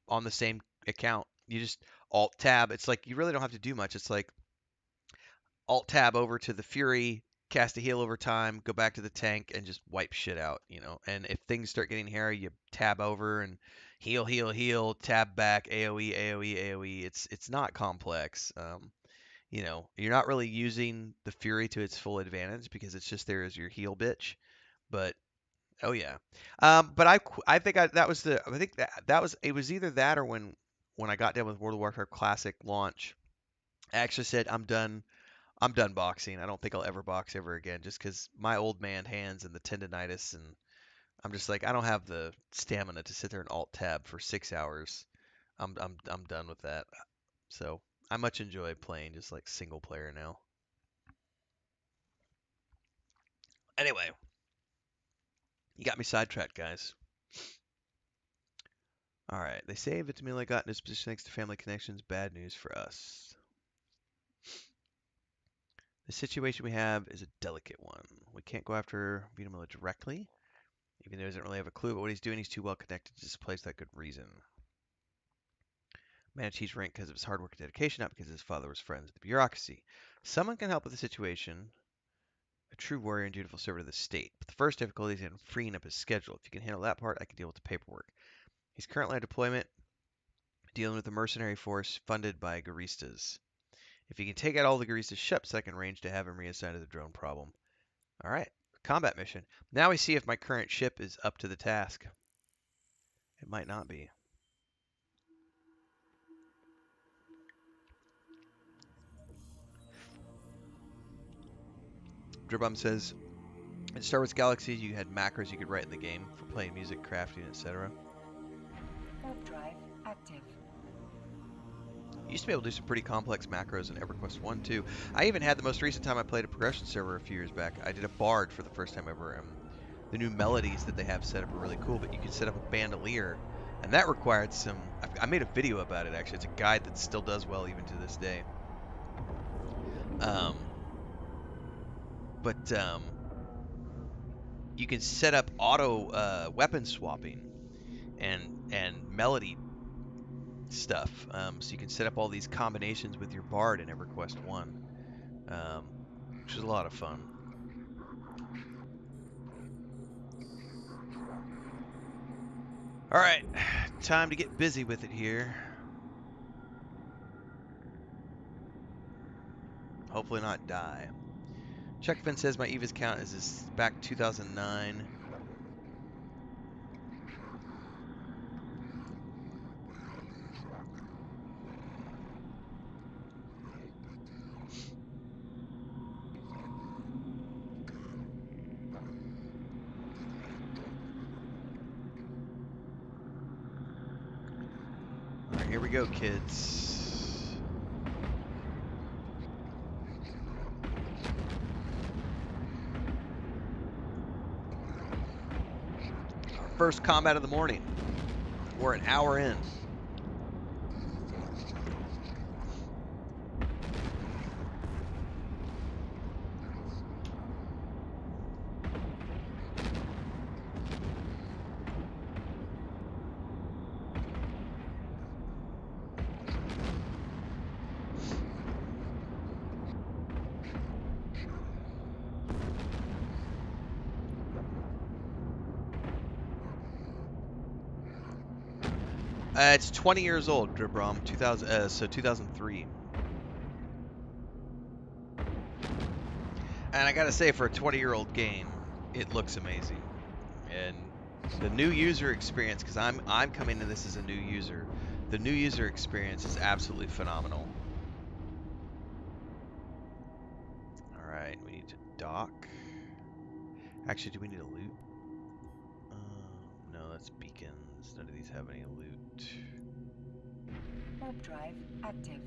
on the same account. You just alt tab. It's like you really don't have to do much. It's like alt tab over to the Fury, cast a heal over time, go back to the tank, and just wipe shit out. And if things start getting hairy, you tab over and heal, heal, heal, tab back, AOE, AOE, AOE. It's not complex. You're not really using the Fury to its full advantage because it's just there as your heal bitch. But oh yeah, but I think I think that was it was either that or when I got done with World of Warcraft Classic launch, I actually said I'm done boxing. I don't think I'll ever box ever again, just because my old man hands and the tendonitis, and I'm just like I don't have the stamina to sit there and alt tab for 6 hours. I'm done with that. So I much enjoy playing just like single player now. Anyway, you got me sidetracked, guys. All right, they say Vitamila got in this position thanks to family connections. Bad news for us. The situation we have is a delicate one. We can't go after Vitamila directly, even though he doesn't really have a clue. But what he's doing, he's too well connected to displace that good reason. Managed his rank because of his hard work and dedication, not because his father was friends with the bureaucracy. Someone can help with the situation. A true warrior and dutiful servant of the state. But the first difficulty is in freeing up his schedule. If you can handle that part, I can deal with the paperwork. He's currently on deployment, dealing with a mercenary force funded by Garistas. If you can take out all the greases ship, second range to have him reassigned to the drone problem. All right, combat mission. Now we see if my current ship is up to the task. It might not be. Dribum says, in Star Wars Galaxy, you had macros you could write in the game for playing music, crafting, etc.
Warp drive active.
You used to be able to do some pretty complex macros in EverQuest 1 too. I even had the most recent time I played a progression server a few years back. I did a bard for the first time ever. The new melodies that they have set up are really cool, but you can set up a bandolier, and that required some. I made a video about it actually. It's a guide that still does well even to this day. But you can set up auto weapon swapping and melody stuff. So you can set up all these combinations with your bard in EverQuest 1, which is a lot of fun. All right, time to get busy with it here. Hopefully not die. Checkfin says my EVIS count is back 2009. All right, here we go, kids. First combat of the morning. We're an hour in. It's 20 years old, Dribrom. 2003. And I gotta say, for a 20-year-old game, it looks amazing. And the new user experience, because I'm coming to this as a new user, the new user experience is absolutely phenomenal. All right, we need to dock. Actually, do we need a loot? No, that's beacons. None of these have any loot.
Warp drive active.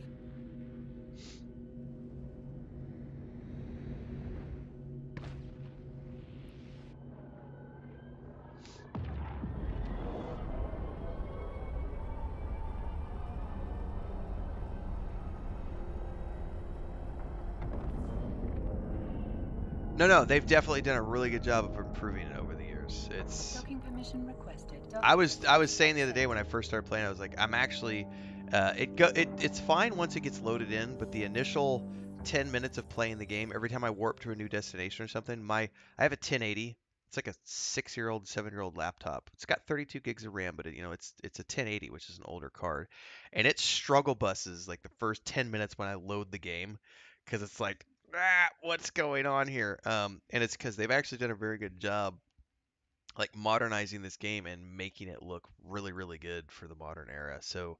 No, they've definitely done a really good job of improving it over the years.
Docking permission requested.
I was saying the other day when I first started playing, I was like, I'm actually, it's fine once it gets loaded in, but the initial 10 minutes of playing the game, every time I warp to a new destination or something, I have a 1080. It's like a 6-year-old, 7-year-old laptop. It's got 32 gigs of RAM, but it's a 1080, which is an older card, and it struggle buses like the first 10 minutes when I load the game, because it's like, what's going on here? And it's because they've actually done a very good job like modernizing this game and making it look really really good for the modern era. So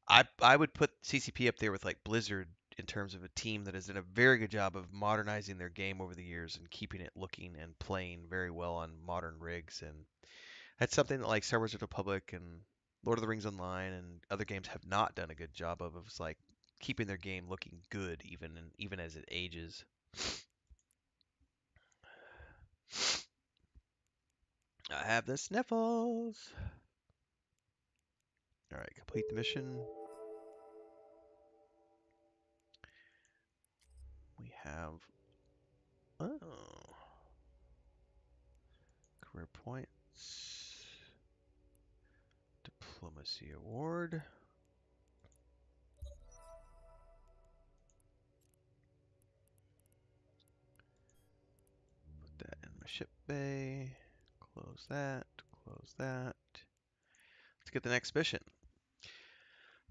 I would put CCP up there with like Blizzard in terms of a team that has done a very good job of modernizing their game over the years and keeping it looking and playing very well on modern rigs. And that's something that like Star Wars: The Republic and Lord of the Rings Online and other games have not done a good job of is like keeping their game looking good even as it ages. I have the sniffles. All right, complete the mission. We have career points, diplomacy award. Put that in my ship bay. Close that. Close that. Let's get the next mission.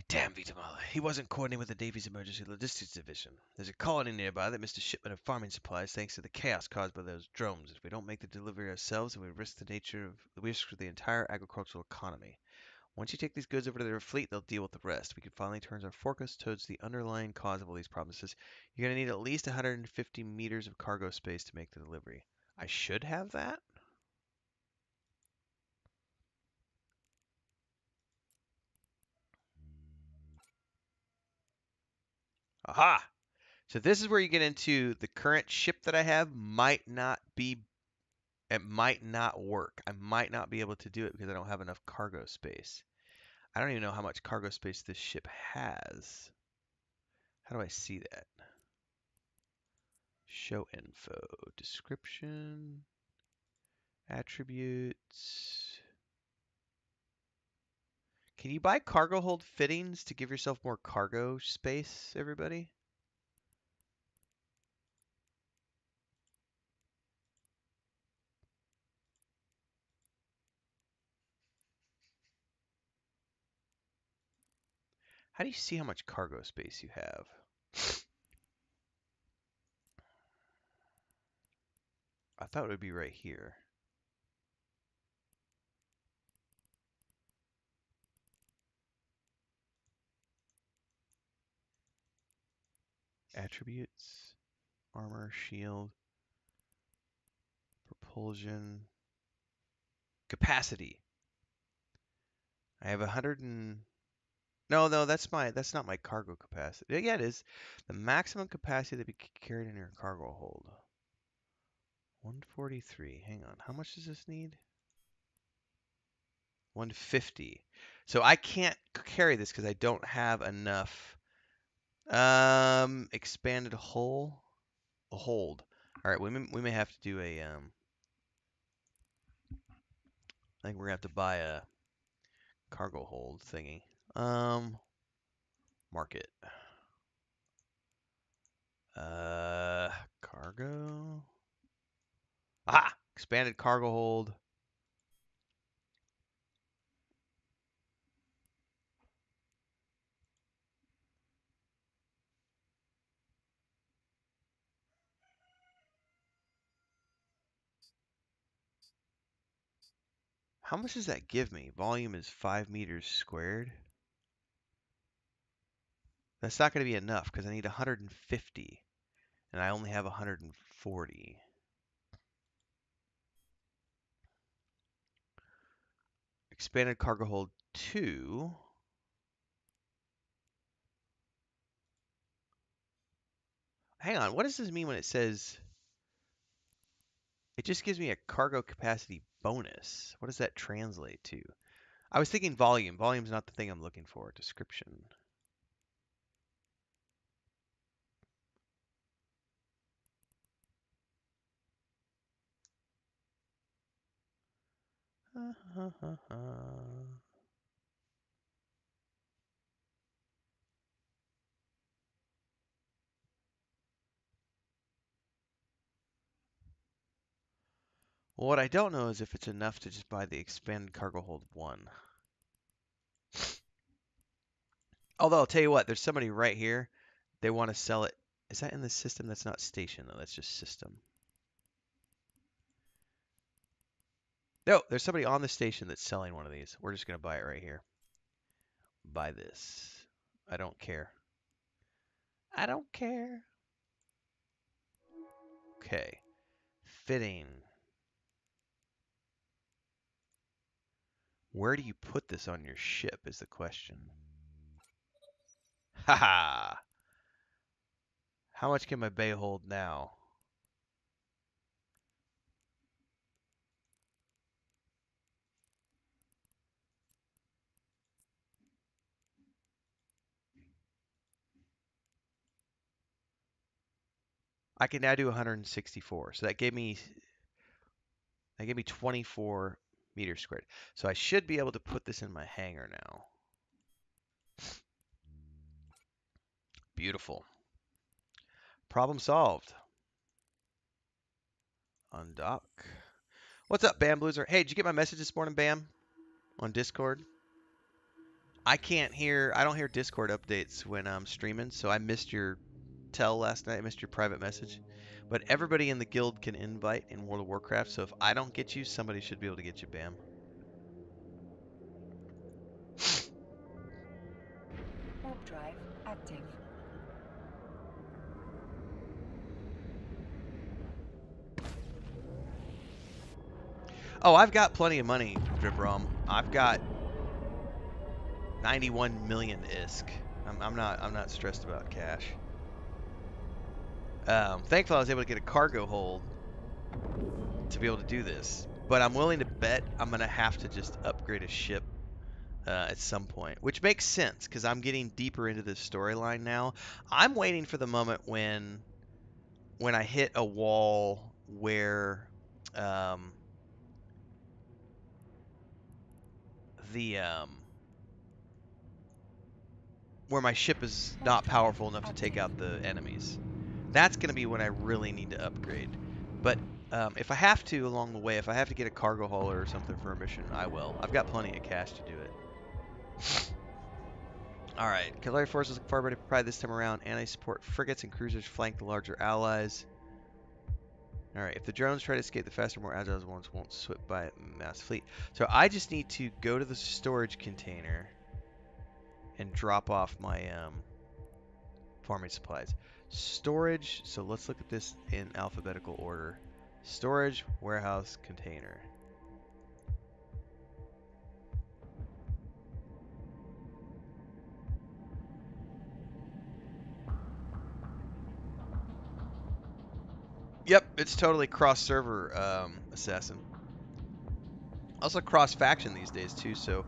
Damn Vitamala. He wasn't coordinating with the Navy's Emergency Logistics Division. There's a colony nearby that missed a shipment of farming supplies thanks to the chaos caused by those drones. If we don't make the delivery ourselves, then we risk the entire agricultural economy. Once you take these goods over to their fleet, they'll deal with the rest. We can finally turn our focus towards the underlying cause of all these problems. You're going to need at least 150 meters of cargo space to make the delivery. I should have that? Aha! So this is where you get into the current ship that I have might not be, it might not work. I might not be able to do it because I don't have enough cargo space. I don't even know how much cargo space this ship has. How do I see that? Show info, description, attributes. Can you buy cargo hold fittings to give yourself more cargo space, everybody? How do you see how much cargo space you have? I thought it would be right here. Attributes, armor, shield, propulsion, capacity. I have 100 and no, that's not my cargo capacity. Yeah, it is. The maximum capacity that be carried in your cargo hold. 143. Hang on. How much does this need? 150. So I can't carry this because I don't have enough expanded hull hold. All right, we may have to do a I think we're gonna have to buy a cargo hold thingy. Market. Cargo. Ah, expanded cargo hold. How much does that give me? Volume is 5 meters squared. That's not going to be enough because I need 150 and I only have 140. Expanded cargo hold 2. Hang on, what does this mean when it says it just gives me a cargo capacity bonus? What does that translate to? I was thinking volume. Volume's not the thing I'm looking for. Description. Well, what I don't know is if it's enough to just buy the expanded cargo hold 1. Although I'll tell you what, there's somebody right here. They want to sell it. Is that in the system? That's not station though. That's just system. No, there's somebody on the station that's selling one of these. We're just gonna buy it right here. Buy this. I don't care. I don't care. Okay. Fitting. Where do you put this on your ship is the question. Haha. How much can my bay hold now? I can now do 164. So that gave me 24 meters squared. So I should be able to put this in my hangar now. Beautiful. Problem solved. Undock. What's up, Bam Blueser? Hey, did you get my message this morning, Bam? On Discord? I don't hear Discord updates when I'm streaming, so I missed your tell last night. I missed your private message. But everybody in the guild can invite in World of Warcraft, so if I don't get you, somebody should be able to get you, Bam.
Warp drive active.
Oh, I've got plenty of money, Dribrom. I've got 91 million ISK. I'm not stressed about cash. Thankfully, I was able to get a cargo hold to be able to do this. But I'm willing to bet I'm gonna have to just upgrade a ship at some point, which makes sense because I'm getting deeper into this storyline now. I'm waiting for the moment when I hit a wall where the where my ship is not powerful enough to take out the enemies. That's going to be when I really need to upgrade. But if I have to along the way, if I have to get a cargo hauler or something for a mission, I will. I've got plenty of cash to do it. Alright, Cavalry forces look far better prepared this time around. Anti-support frigates and cruisers flank the larger allies. Alright, if the drones try to escape, the faster, more agile ones won't sweep by mass fleet. So I just need to go to the storage container and drop off my farming supplies. Storage, so let's look at this in alphabetical order. Storage, warehouse, container. Yep, it's totally cross-server, Assassin. Also cross-faction these days, too, so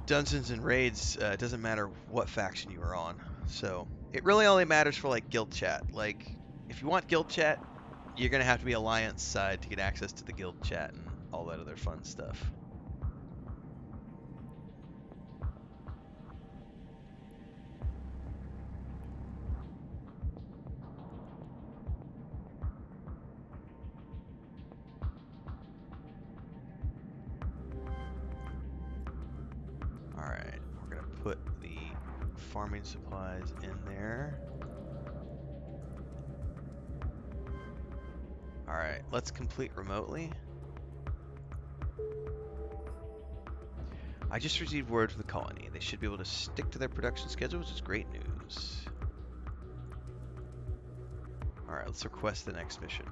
Dungeons and Raids, it doesn't matter what faction you are on. So, it really only matters for, like, guild chat. Like, if you want guild chat, you're going to have to be Alliance side to get access to the guild chat and all that other fun stuff. Alright, we're going to put the farming supplies in there. Alright, let's complete remotely. I just received word from the colony. They should be able to stick to their production schedule, which is great news. Alright, let's request the next mission.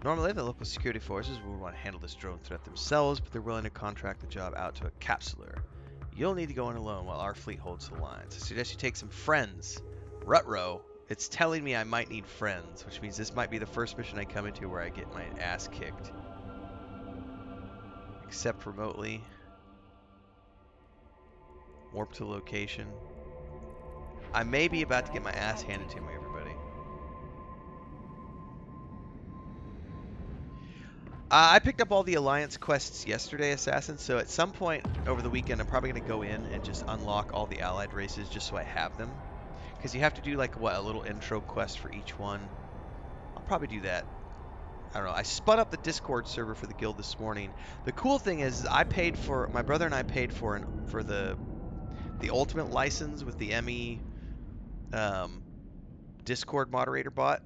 Normally, the local security forces will want to handle this drone threat themselves, but they're willing to contract the job out to a capsuler. You'll need to go in alone while our fleet holds the lines. I suggest you take some friends. Rutrow, it's telling me I might need friends, which means this might be the first mission I come into where I get my ass kicked. Accept remotely. Warp to location. I may be about to get my ass handed to me, everybody. I picked up all the Alliance quests yesterday, Assassin, so at some point over the weekend I'm probably going to go in and just unlock all the allied races just so I have them. Because you have to do, like, what, a little intro quest for each one. I'll probably do that. I don't know. I spun up the Discord server for the guild this morning. The cool thing is I paid for, my brother and I paid for the ultimate license with the ME Discord moderator bot.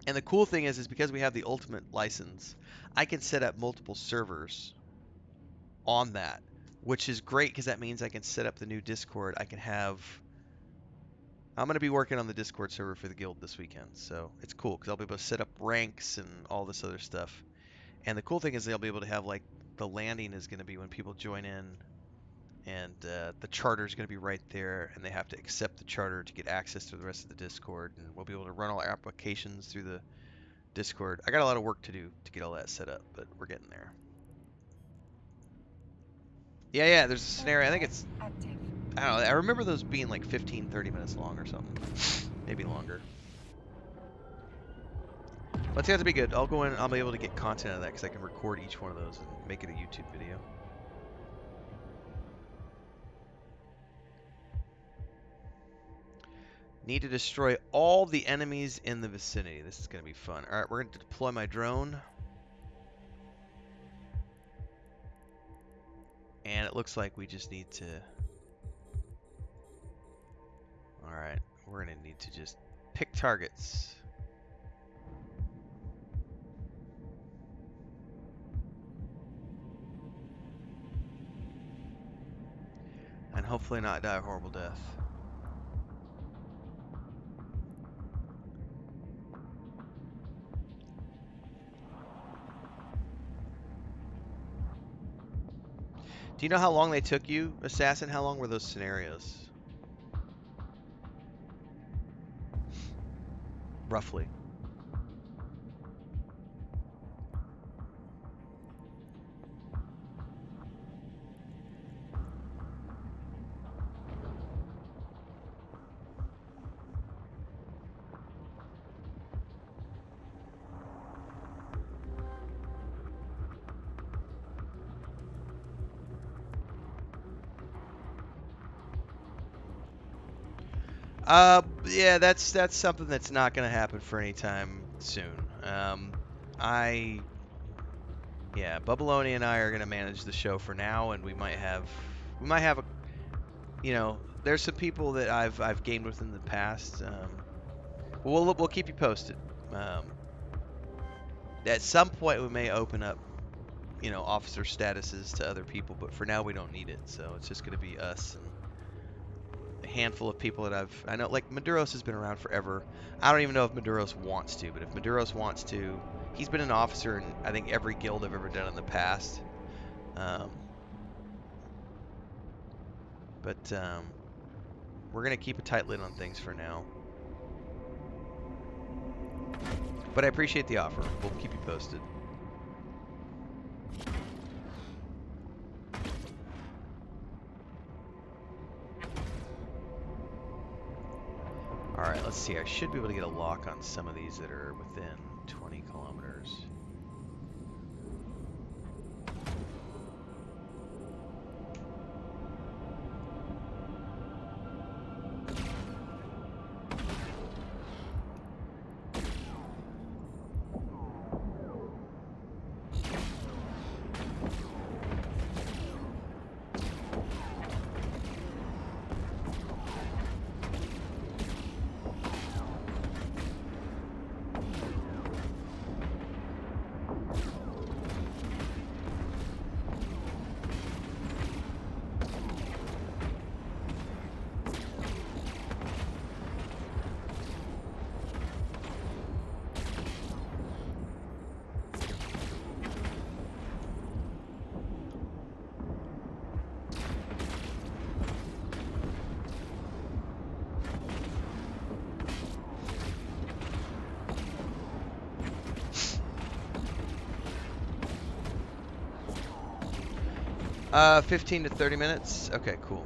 And the cool thing is because we have the ultimate license, I can set up multiple servers on that, which is great because that means I can set up the new Discord. I'm going to be working on the Discord server for the guild this weekend, so it's cool because I'll be able to set up ranks and all this other stuff. And the cool thing is they'll be able to have, like, the landing is going to be when people join in, and the charter is going to be right there, and they have to accept the charter to get access to the rest of the Discord, and we'll be able to run all our applications through the Discord. I got a lot of work to do to get all that set up, but we're getting there. Yeah, there's a scenario. I think it's, I don't know, I remember those being like 15, 30 minutes long or something. Maybe longer. But it's going to be good. I'll go in and I'll be able to get content out of that because I can record each one of those and make it a YouTube video. Need to destroy all the enemies in the vicinity. This is going to be fun. Alright, we're going to deploy my drone. And it looks like we just need to... Alright, we're going to need to just pick targets. And hopefully not die a horrible death. Do you know how long they took you, Assassin? How long were those scenarios? Roughly. Yeah, that's something that's not going to happen for any time soon. Yeah, Bubbaloni and I are going to manage the show for now, and we might have a, there's some people that I've gamed with in the past. We'll keep you posted. At some point, we may open up, officer statuses to other people, but for now, we don't need it. So it's just going to be us and a handful of people that I know, like Maduros has been around forever. I don't even know if Maduros wants to, but if Maduros wants to, he's been an officer in I think every guild I've ever done in the past. But we're gonna keep a tight lid on things for now. But I appreciate the offer. We'll keep you posted. Alright, let's see. I should be able to get a lock on some of these that are within 20 kilometers. Uh, 15 to 30 minutes? Okay, cool.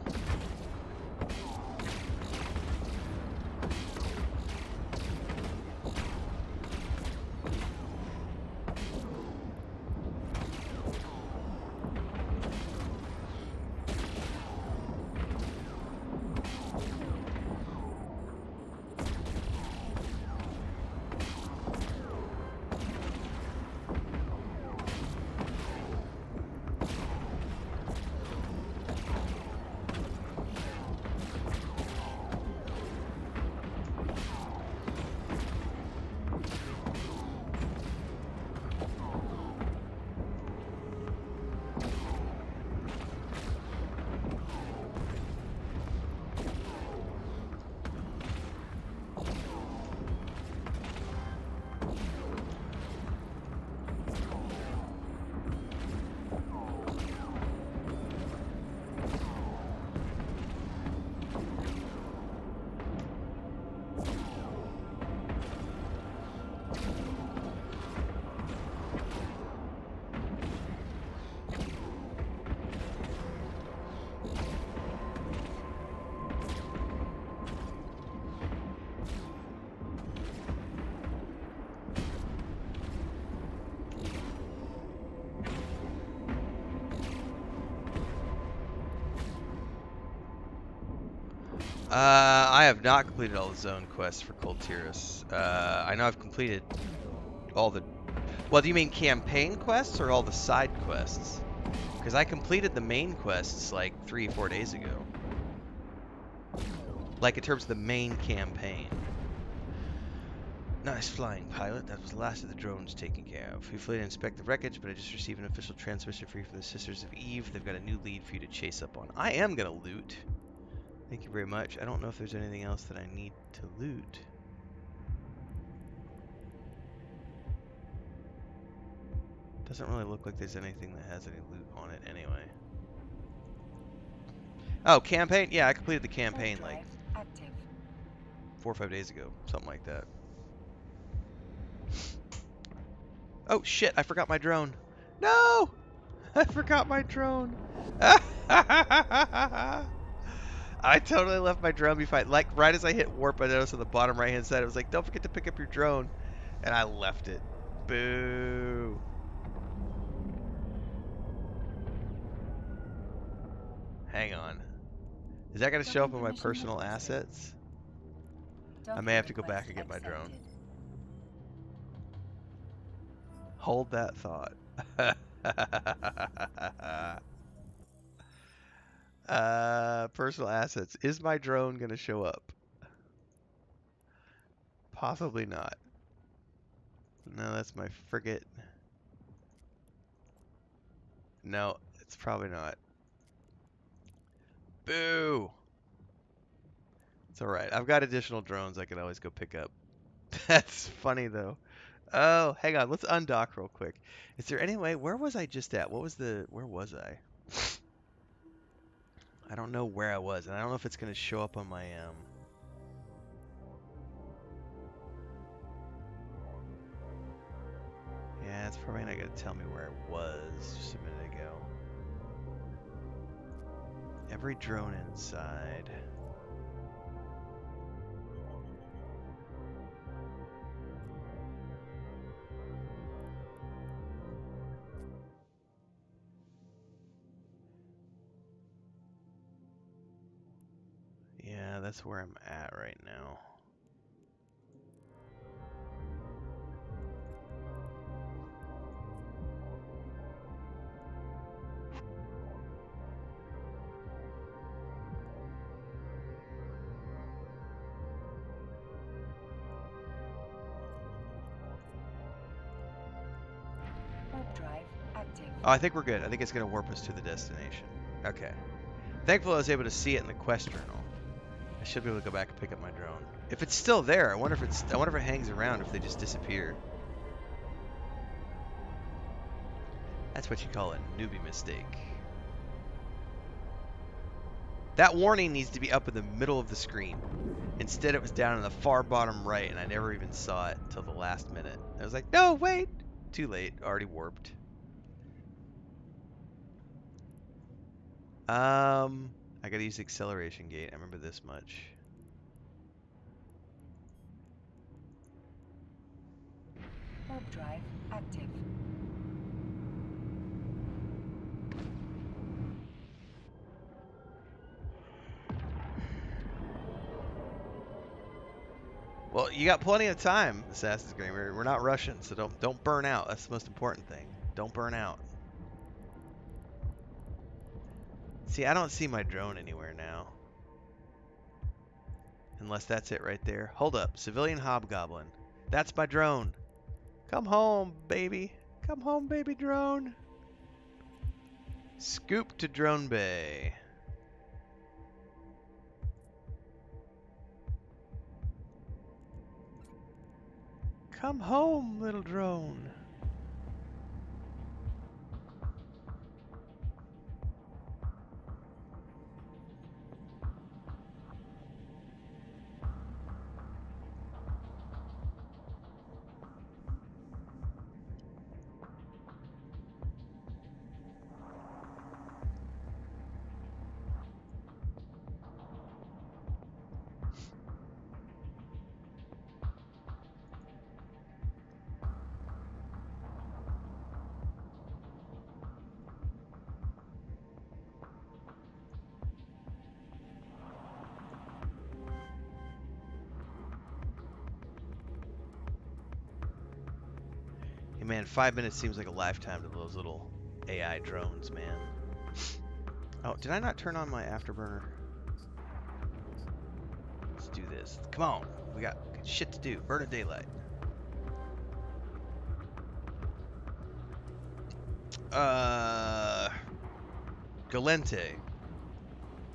I have not completed all the zone quests for Coltiris. I know I've completed all the... Well, do you mean campaign quests or all the side quests? Because I completed the main quests like 3 or 4 days ago. Like in terms of the main campaign. Nice flying, pilot. That was the last of the drones taken care of. We flew to inspect the wreckage, but I just received an official transmission for you from the Sisters of Eve. They've got a new lead for you to chase up on. I am going to loot. Thank you very much. I don't know if there's anything else that I need to loot. Doesn't really look like there's anything that has any loot on it anyway. Oh, campaign? Yeah, I completed the campaign like 4 or 5 days ago. Something like that. Oh, shit. I forgot my drone. No! I forgot my drone. I totally left my drone behind. Like, right as I hit warp, I noticed on the bottom right-hand side, it was like, don't forget to pick up your drone. And I left it. Boo. Hang on. Is that going to show up on my personal assets? I may have to go back and get my drone. Hold that thought. Personal assets. Is my drone going to show up? Possibly not. No, that's my frigate. No, it's probably not. Boo! It's alright. I've got additional drones I can always go pick up. That's funny, though. Oh, hang on. Let's undock real quick. Is there any way? Where was I just at? Where was I? I don't know where I was, and I don't know if it's going to show up on my, Yeah, it's probably not going to tell me where I was just a minute ago. Every drone inside. Yeah, that's where I'm at right now.
Drive active.
Oh, I think we're good. I think it's going to warp us to the destination. Okay. Thankfully, I was able to see it in the quest journal. I should be able to go back and pick up my drone. If it's still there, I wonder if it hangs around, if they just disappear. That's what you call a newbie mistake. That warning needs to be up in the middle of the screen. Instead, it was down in the far bottom right, and I never even saw it till the last minute. I was like, no, wait! Too late. Already warped. I gotta use the acceleration gate. I remember this much.
Warp drive active.
Well, you got plenty of time, Assassin's Creed. We're not rushing, so don't burn out. That's the most important thing. Don't burn out. See, I don't see my drone anywhere now. Unless that's it right there. Hold up. Civilian Hobgoblin. That's my drone. Come home, baby. Come home, baby drone. Scoop to Drone Bay. Come home, little drone. Man, 5 minutes seems like a lifetime to those little AI drones, man. Oh, did I not turn on my afterburner? Let's do this. Come on. We got shit to do. Burn in daylight. Uh, Galente.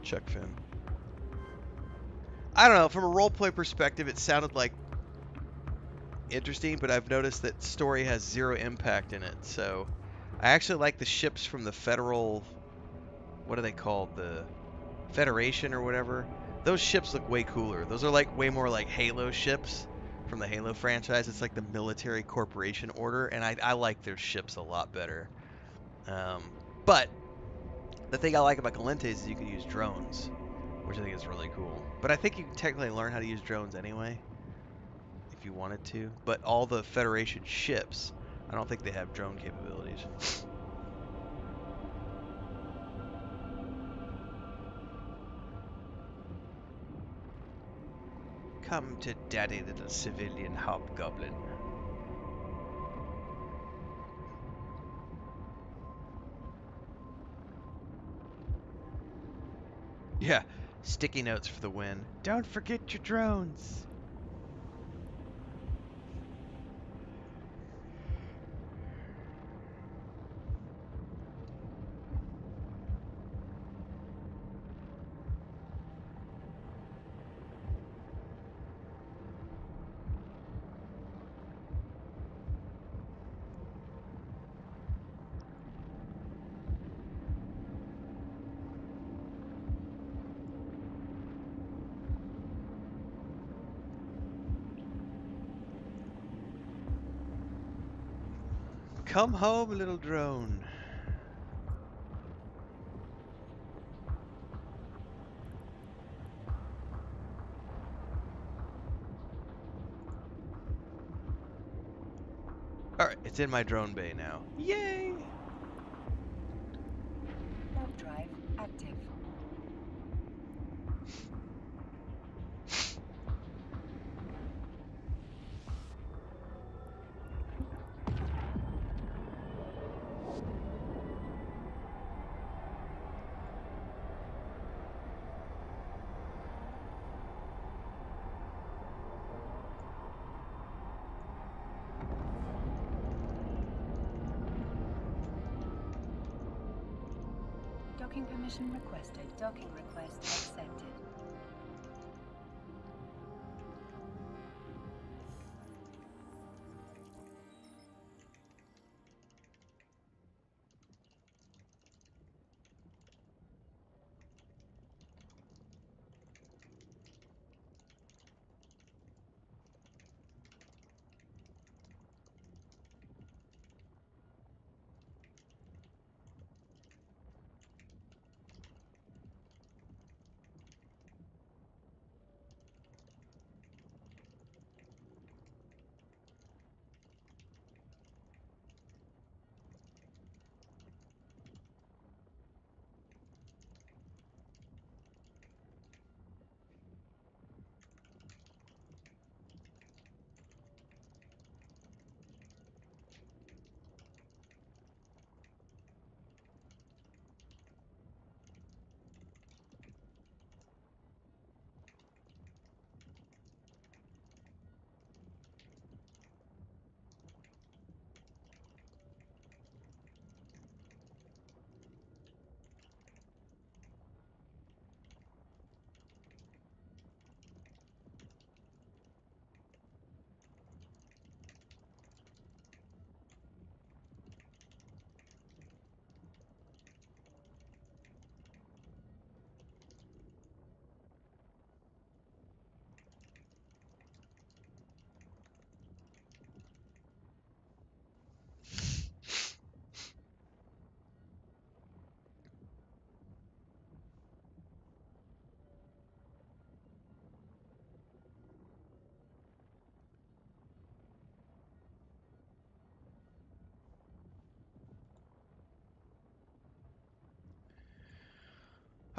Check fin. I don't know. From a roleplay perspective, it sounded like interesting, but I've noticed that story has zero impact in it. So I actually like the ships from the Federal. What are they called? The Federation or whatever. Those ships look way cooler. Those are like way more like Halo ships from the Halo franchise. It's like the military corporation order, and I like their ships a lot better. Um, but the thing I like about Galentes is you can use drones, which I think is really cool. But I think you can technically learn how to use drones anyway, if you wanted to. But all the Federation ships, I don't think they have drone capabilities. Come to daddy, little civilian hobgoblin. Yeah, sticky notes for the win. Don't forget your drones. Come home, little drone. Alright, it's in my drone bay now. Yay!
Warp drive active. Docking permission requested. Docking request accepted.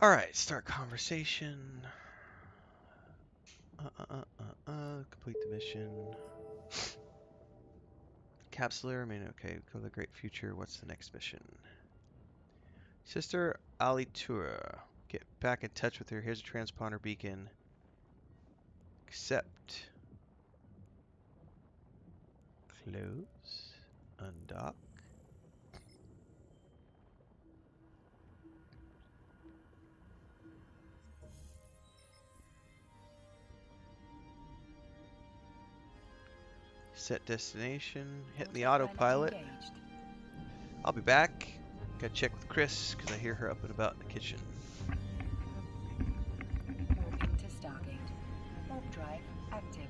Alright, start conversation. Complete the mission. Capsular, I mean, okay, go to the great future. What's the next mission? Sister Alitura. Get back in touch with her. Here's a transponder beacon. Accept. Close. Undock. Set destination. Hitting the autopilot.
Engaged.
I'll be back. Gotta check with Chris because I hear her up and about in the kitchen.
Warping to Stargate. Warp drive active.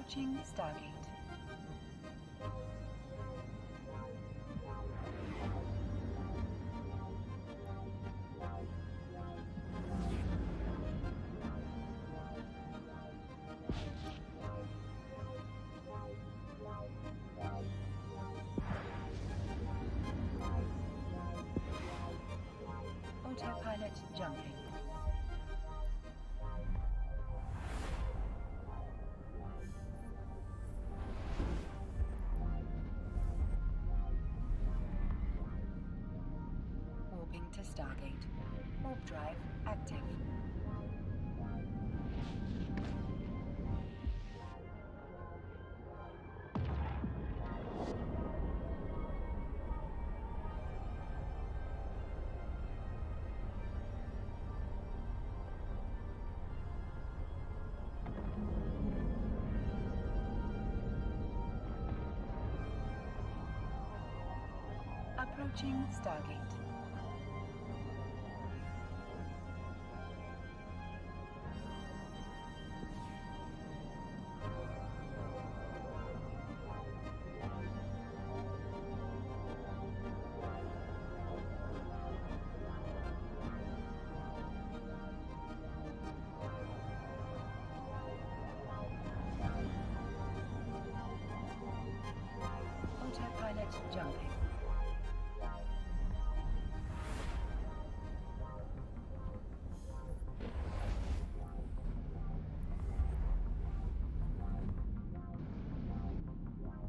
Approaching Stargate. Autopilot jumping.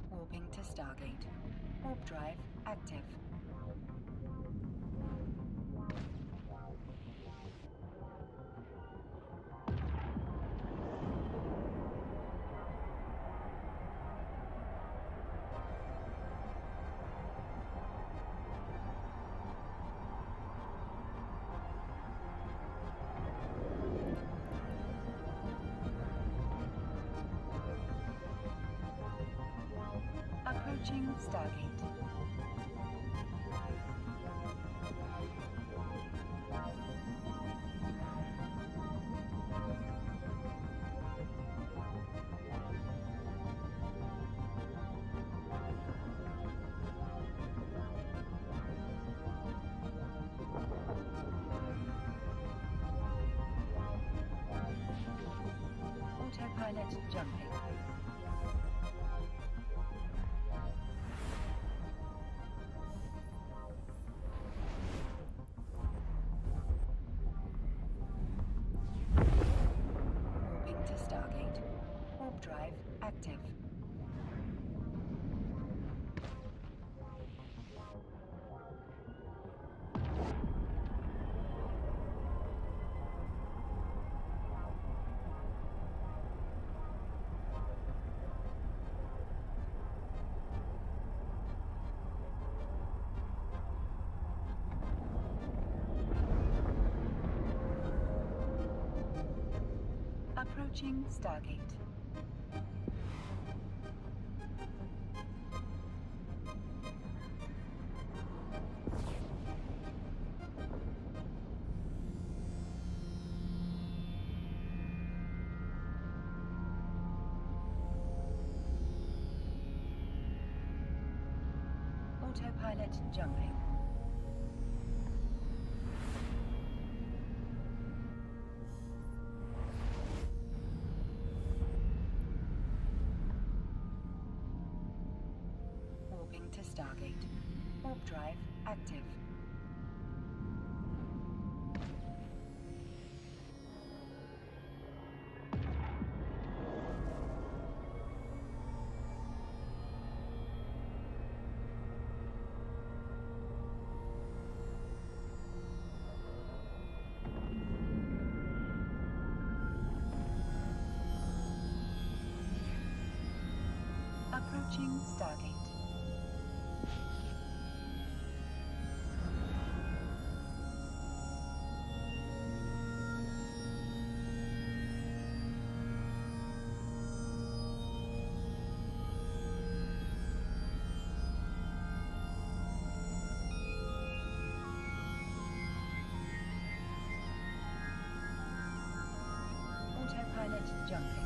Warping to Stargate. Warp drive active. Approaching Stargate. Autopilot jumping. Warping to Stargate. Warp drive active. Approaching Stargate. Autopilot jumping. Warping to Stargate. Warp drive active. Approaching Stargate. Autopilot jumping. Stargate. Warp drive active. Approaching Stargate. Autopilot jumping.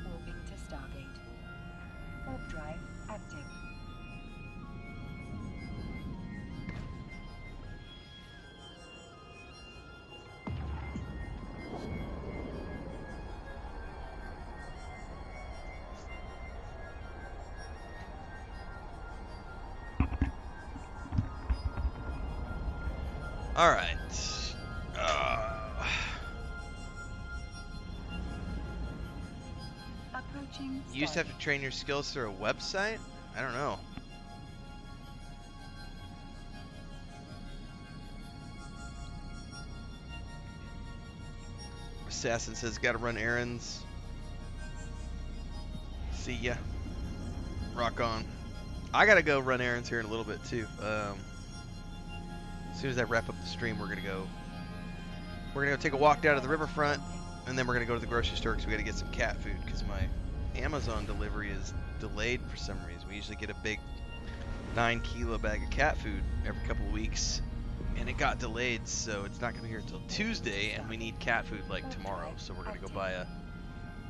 Warping to Stargate. Warp drive active.
All right.
Approaching
You used to have to
Stargate.
train your skills through a website? I don't know. Assassin says, gotta run errands. See ya. Rock on. I gotta go run errands here in a little bit too. As soon as I wrap up the stream, we're gonna go take a walk down to the riverfront, and then we're gonna go to the grocery store because we gotta get some cat food because my Amazon delivery is delayed for some reason. We usually get a big 9-kilo bag of cat food every couple of weeks, and it got delayed, so it's not gonna be here until Tuesday, and we need cat food like tomorrow, so we're gonna go buy a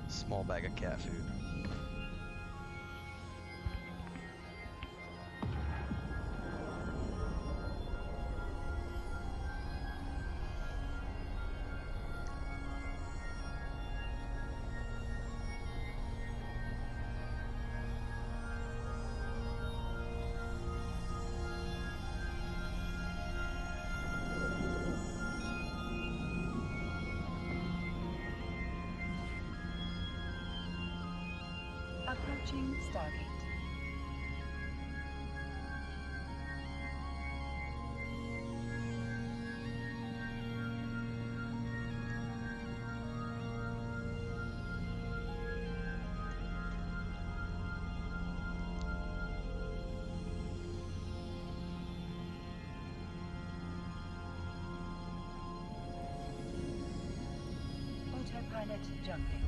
small bag of cat food.
Approaching Stargate. Autopilot jumping.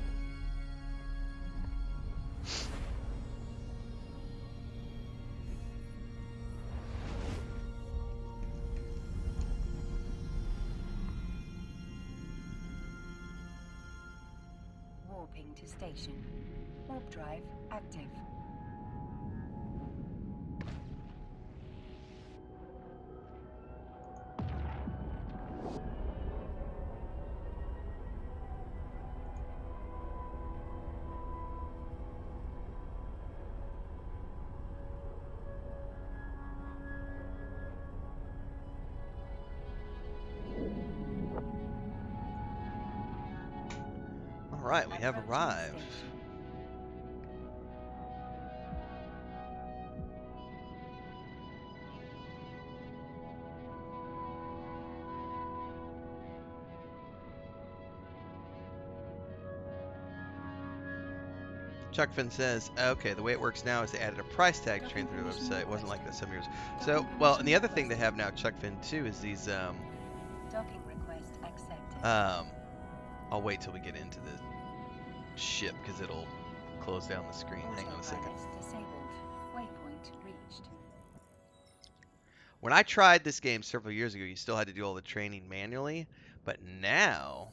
Warping to station. Warp drive active.
All right, we have
Approaching
arrived.
station.
Chuck Finn says, okay, the way it works now is they added a price tag to train through the website. It wasn't like that some years. So, well, and the other thing they have now, Chuck Finn, too, is these,
Docking request accepted.
I'll wait till we get into the ship, because it'll close down the screen. Hang on a second.
Autopilot disabled. Waypoint reached.
When I tried this game several years ago, you still had to do all the training manually, but now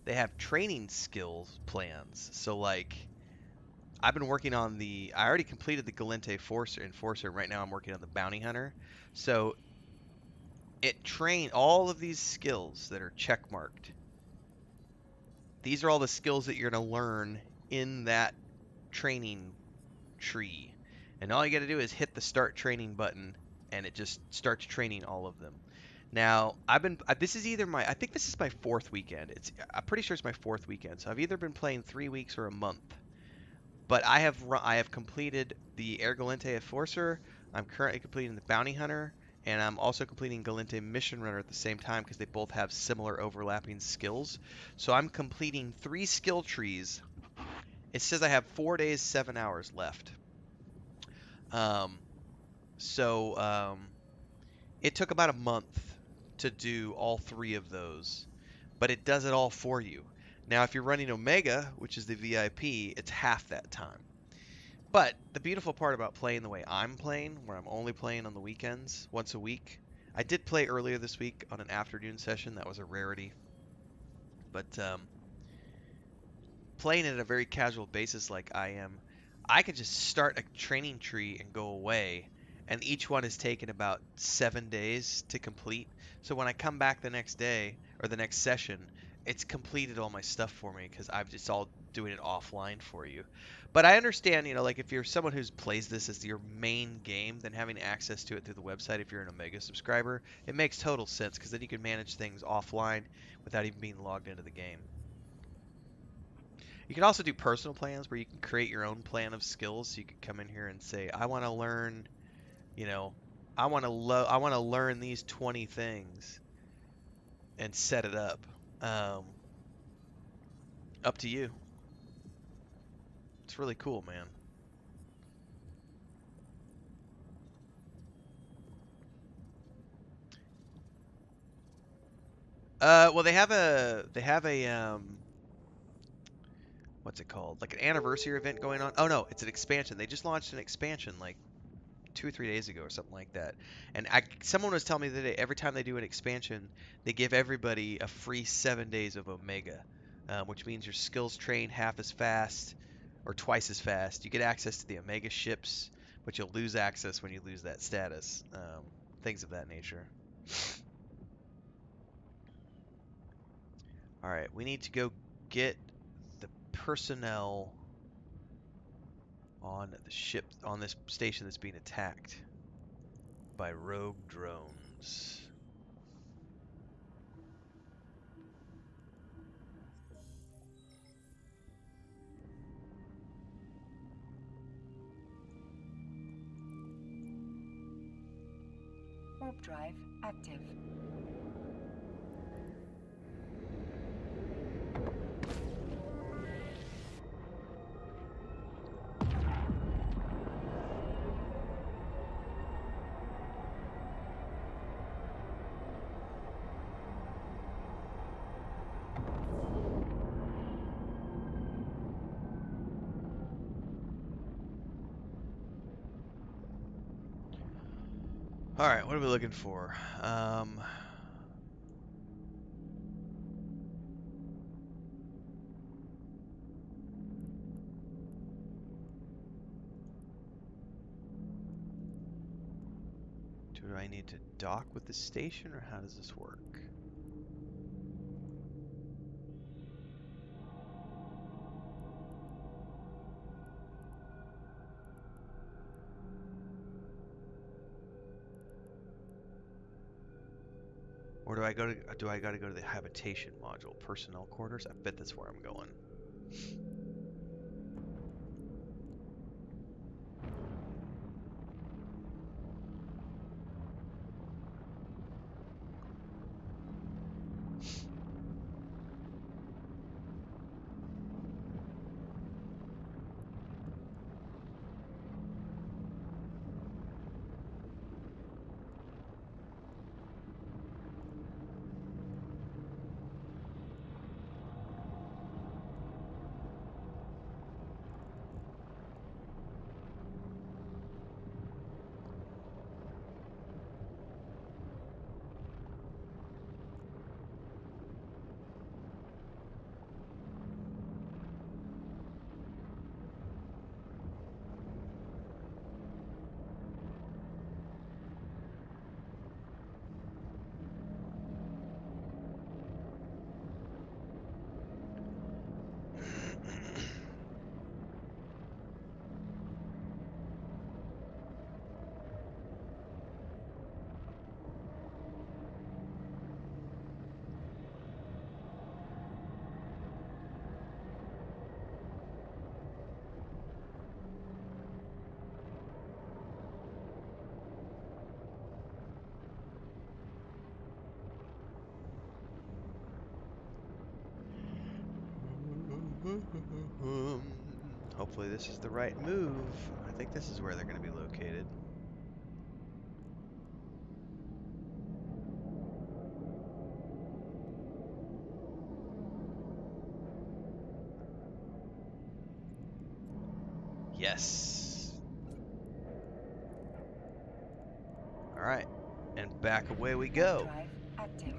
they have training skills plans. So, like, I've been working on I already completed the Galente Enforcer, and right now I'm working on the Bounty Hunter. So it train all of these skills that are check marked. These are all the skills that you're going to learn in that training tree. And all you got to do is hit the start training button and it just starts training all of them. Now, this is either I think this is my fourth weekend. I'm pretty sure it's my fourth weekend. So I've either been playing 3 weeks or a month. But I have completed the Air Galente Enforcer. I'm currently completing the Bounty Hunter, and I'm also completing Galente Mission Runner at the same time because they both have similar overlapping skills. So I'm completing 3 skill trees. It says I have 4 days, 7 hours left. Um, so it took about a month to do all 3 of those, but it does it all for you. Now, if you're running Omega, which is the VIP, it's half that time. But the beautiful part about playing the way I'm playing, where I'm only playing on the weekends, once a week. I did play earlier this week on an afternoon session. That was a rarity. But playing it at a very casual basis like I am, I could just start a training tree and go away. And each one is taken about 7 days to complete. So when I come back the next day or the next session, it's completed all my stuff for me because I've just all doing it offline for you. But I understand, like if you're someone who plays this as your main game, then having access to it through the website, if you're an Omega subscriber, it makes total sense because then you can manage things offline without even being logged into the game. You can also do personal plans where you can create your own plan of skills. So you could come in here and say, I want to learn, I want to learn these 20 things and set it up. Up to you. It's really cool, man. Well, they have a what's it called? Like an anniversary event going on. Oh no, it's an expansion. They just launched an expansion like 2 or 3 days ago or something like that. And someone was telling me that every time they do an expansion, they give everybody a free 7 days of Omega, which means your skills train half as fast or twice as fast. You get access to the Omega ships, but you'll lose access when you lose that status. Things of that nature. All right, we need to go get the personnel on the ship on this station that's being attacked by rogue drones.
Warp drive active.
All right, what are we looking for? Do I need to dock with the station, or how does this work? Or do I gotta go to the habitation module, personnel quarters? I bet that's where I'm going. Hopefully this is the right move. I think this is where they're going to be located. Yes. All right. And back away we go.
Drive active.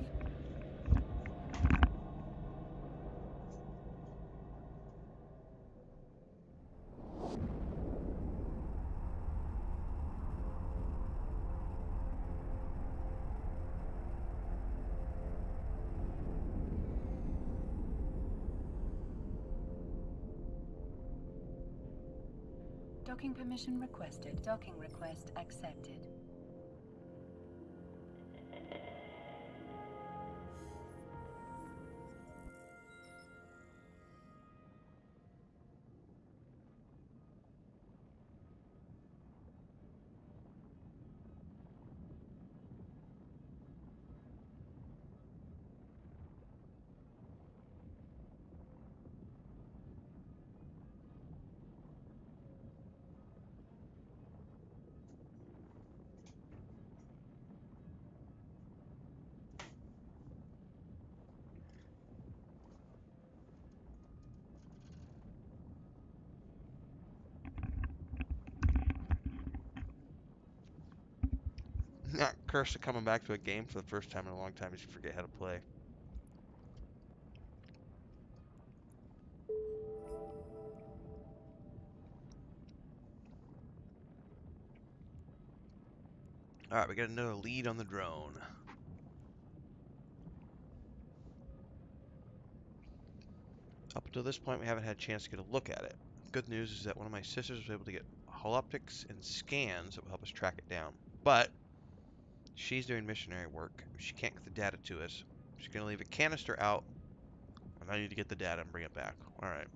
Docking permission requested. Docking request accepted.
Not cursed to coming back to a game for the first time in a long time as you forget how to play. All right, we got another lead on the drone. Up until this point, we haven't had a chance to get a look at it. Good news is that one of my sisters was able to get holoptics and scans that will help us track it down. But she's doing missionary work. She can't get the data to us. She's going to leave a canister out, and I need to get the data and bring it back. All right.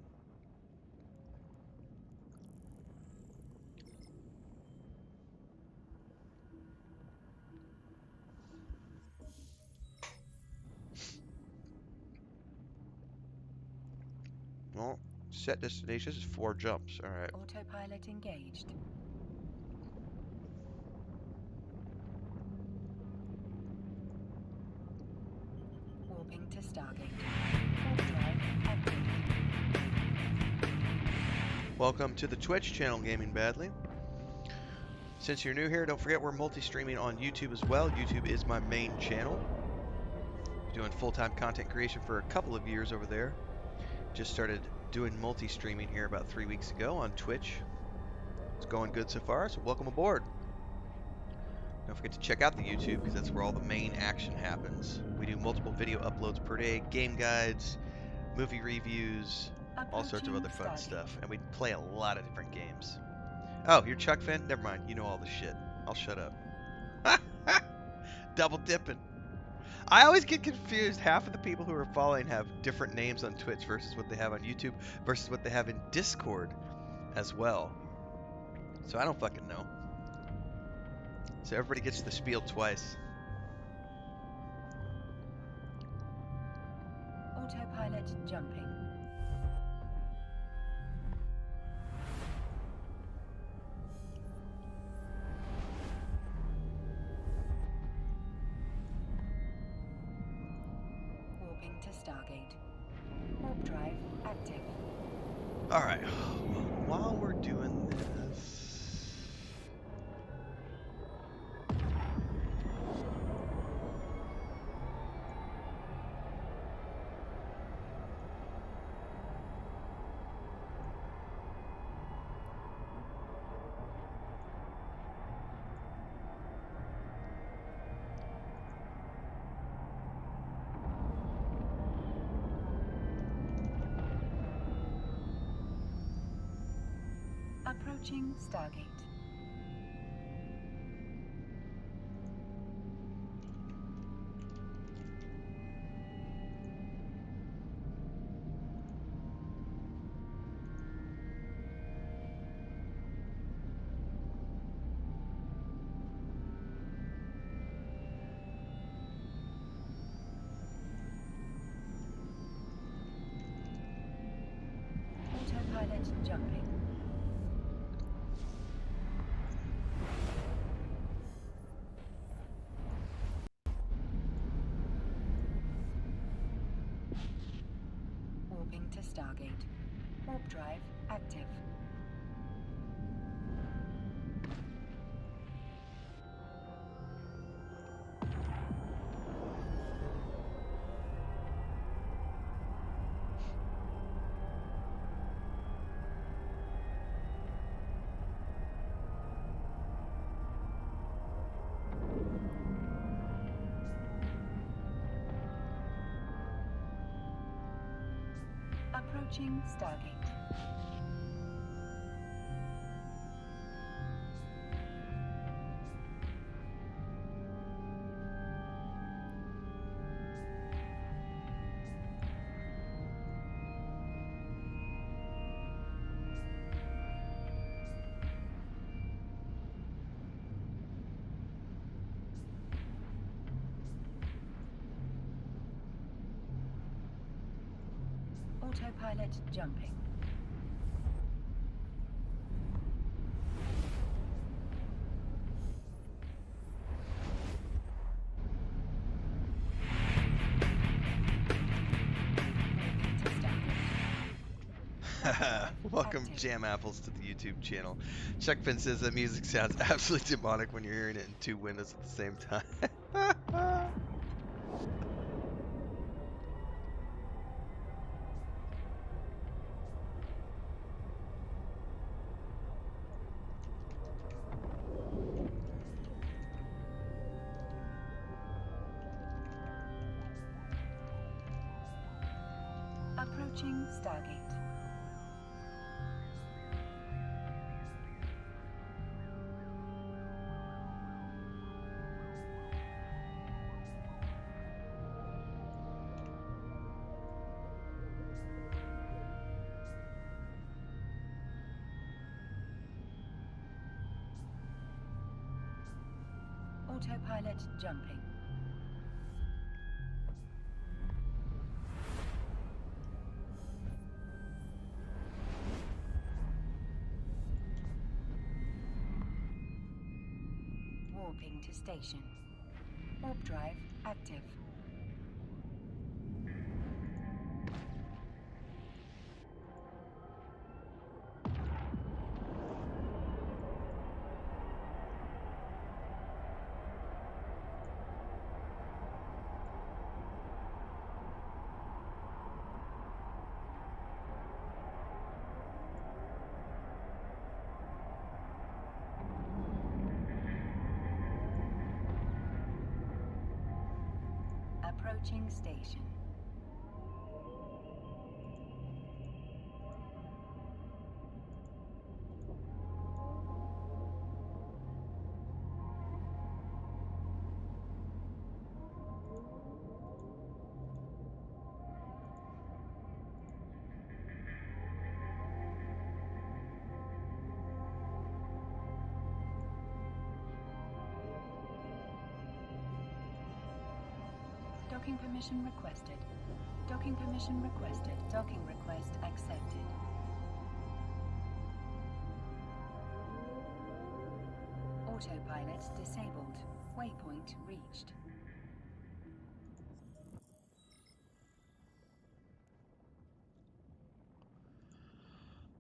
Well, set destinations is 4 jumps. All right.
Autopilot engaged. Warping to Stargate. Warp drive active.
Welcome to the Twitch channel, Gaming Badly. Since you're new here, don't forget we're multi-streaming on YouTube as well. YouTube is my main channel. Doing full-time content creation for a couple of years over there. Just started doing multi-streaming here about 3 weeks ago on Twitch. It's going good so far, so welcome aboard. Don't forget to check out the YouTube because that's where all the main action happens. We do multiple video uploads per day, game guides, movie reviews, all sorts of other fun stuff. And we play a lot of different games. Oh, you're Chuck Finn? Never mind, you know all the shit. I'll shut up. Double dipping. I always get confused. Half of the people who are following have different names on Twitch versus what they have on YouTube versus what they have in Discord as well. So I don't fucking know. So everybody gets the spiel twice.
Autopilot jumping. Warping to Stargate. Warp drive active.
Alright, well, while we're doing this...
Approaching Stargate. jumping. Warping to Stargate. Warp drive active. Approaching Stargate. Autopilot jumping.
Welcome,
Active.
Jam Apples, to the YouTube channel. Chuckfin says that music sounds absolutely demonic when you're hearing it in two windows at the same time.
Approaching Stargate. Autopilot jumping. Warping to station. Warp drive active. Approaching station. Docking permission requested. Docking permission requested. Docking request accepted. Autopilot disabled. Waypoint reached.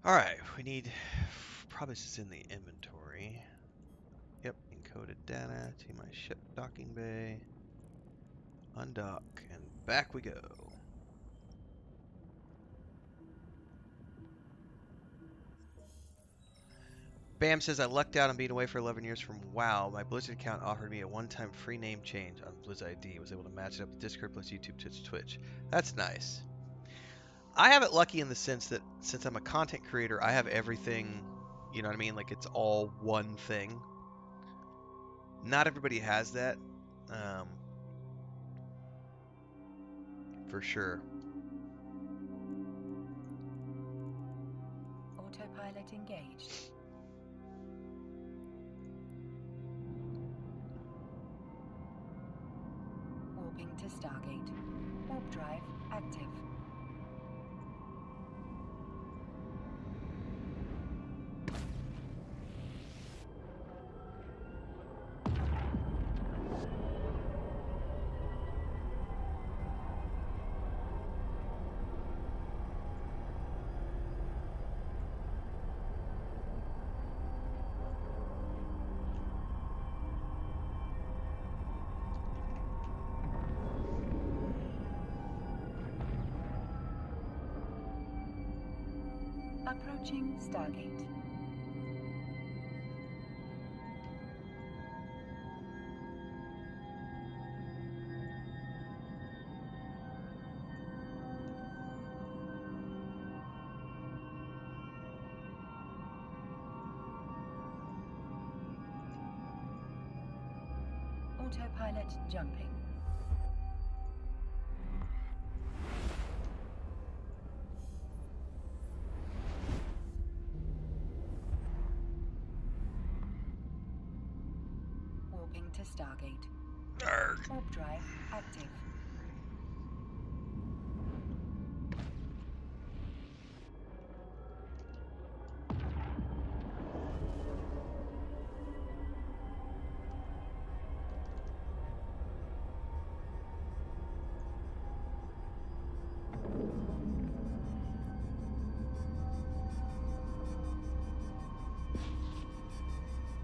Alright, we need, probably this is in the inventory. Yep, encoded data to my ship docking bay. Undock, and back we go. Bam says, I lucked out on being away for 11 years from WoW. My Blizzard account offered me a one-time free name change on Blizz ID. Was able to match it up with Discord plus YouTube, Twitch. That's nice. I have it lucky in the sense that since I'm a content creator, I have everything, you know what I mean? Like, it's all one thing. Not everybody has that, for sure.
Autopilot engaged. Warping to Stargate. Warp drive active. Approaching Stargate. Autopilot jumping. Warping to Stargate.
Arrgh.
Warp drive active.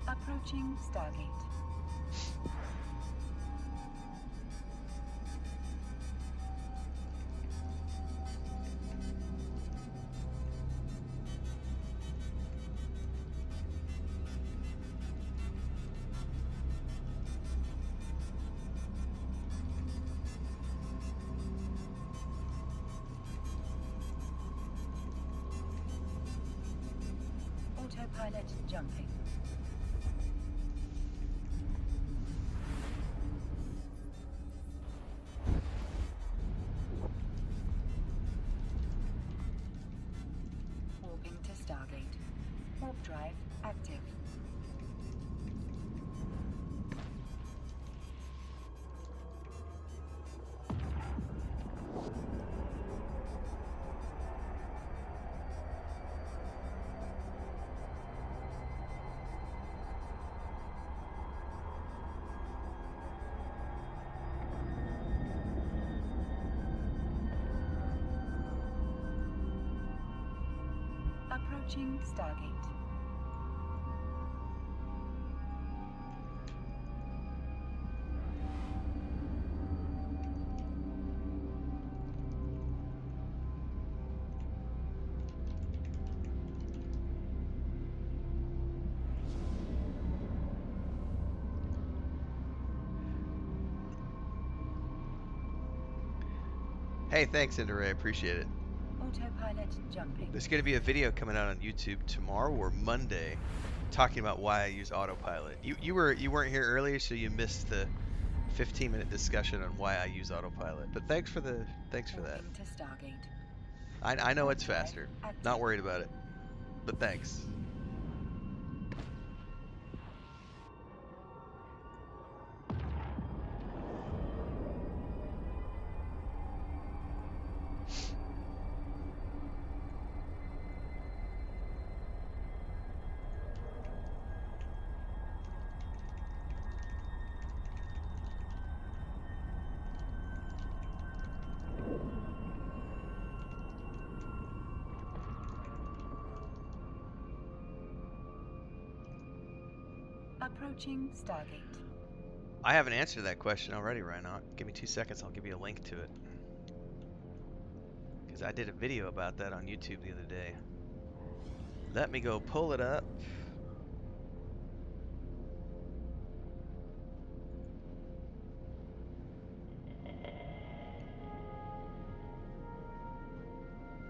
Approaching Stargate. Autopilot jumping. Warping to Stargate. Warp drive active. Approaching Stargate.
Hey, thanks, Indere. I appreciate it.
Autopilot jumping.
There's going to be a video coming out on YouTube tomorrow or Monday talking about why I use autopilot. You weren't here earlier, so you missed the 15-minute discussion on why I use autopilot. But thanks for that.
Warping to Stargate.
I know
Warp
it's
drive
faster.
active.
Not worried about it. But thanks.
Approaching Stargate.
I have an answer to that question already, Reinhard. Give me 2 seconds. I'll give you a link to it. Because I did a video about that on YouTube the other day. Let me go pull it up.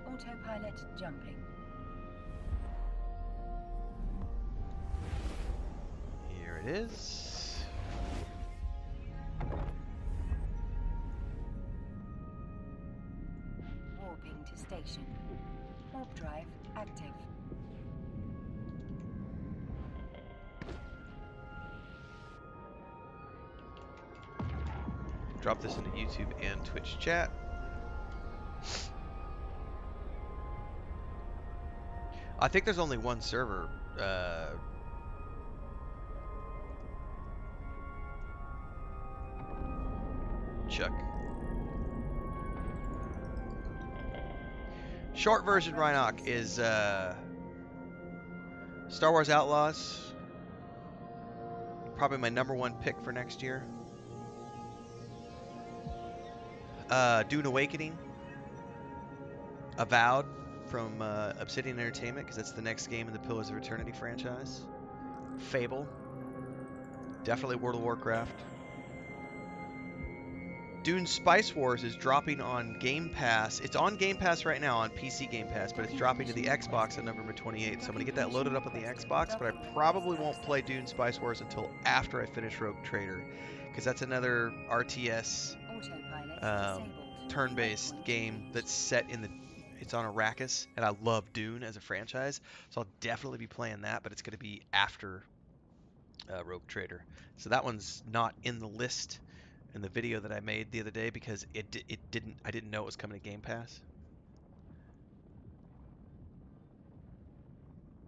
Autopilot jumping.
Here it is.
Warping to station. Warp drive active.
Drop this into YouTube and Twitch chat. I think there's only one server. Chuck. Short version, Rhinoc, is Star Wars Outlaws. Probably my #1 pick for next year. Dune Awakening. Avowed from Obsidian Entertainment because that's the next game in the Pillars of Eternity franchise. Fable, definitely World of Warcraft. Dune Spice Wars is dropping on Game Pass. It's on Game Pass right now on PC Game Pass, but it's
Docking
dropping to the
permission
Xbox on
requested.
November 28th. So I'm going to
Docking
get that
permission
loaded up on the
requested.
Xbox, but I
Docking
probably
request
won't play
accepted.
Dune Spice Wars until after I finish Rogue Trader, because that's another RTS
Autopilot
um,
disabled.
turn-based
Waypoint
game
changed.
that's set in the. It's on Arrakis, and I love Dune as a franchise, so I'll definitely be playing that. But it's going to be after Rogue Trader, so that one's not in the list in the video that I made the other day because it didn't I didn't know it was coming to Game Pass.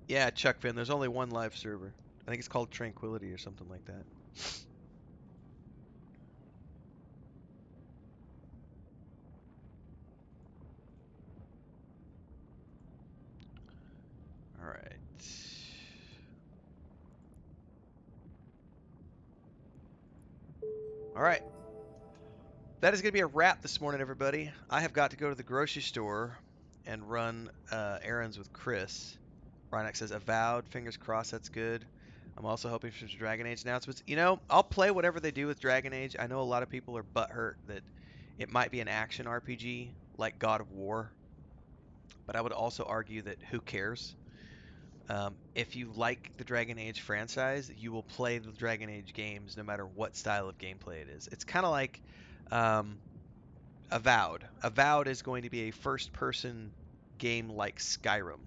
Yeah, Chuck Finn. There's only one live server. I think it's called Tranquility or something like that. All right. All right. That is going to be a wrap this morning, everybody. I have got to go to the grocery store and run errands with Chris. Rhinex says avowed. Fingers crossed. That's good. I'm also hoping for some Dragon Age announcements. You know, I'll play whatever they do with Dragon Age. I know a lot of people are butthurt that it might be an action RPG like God of War, but I would also argue that who cares? If you like the Dragon Age franchise, you will play the Dragon Age games no matter what style of gameplay it is. It's kind of like um, Avowed. Avowed is going to be a first-person game like Skyrim.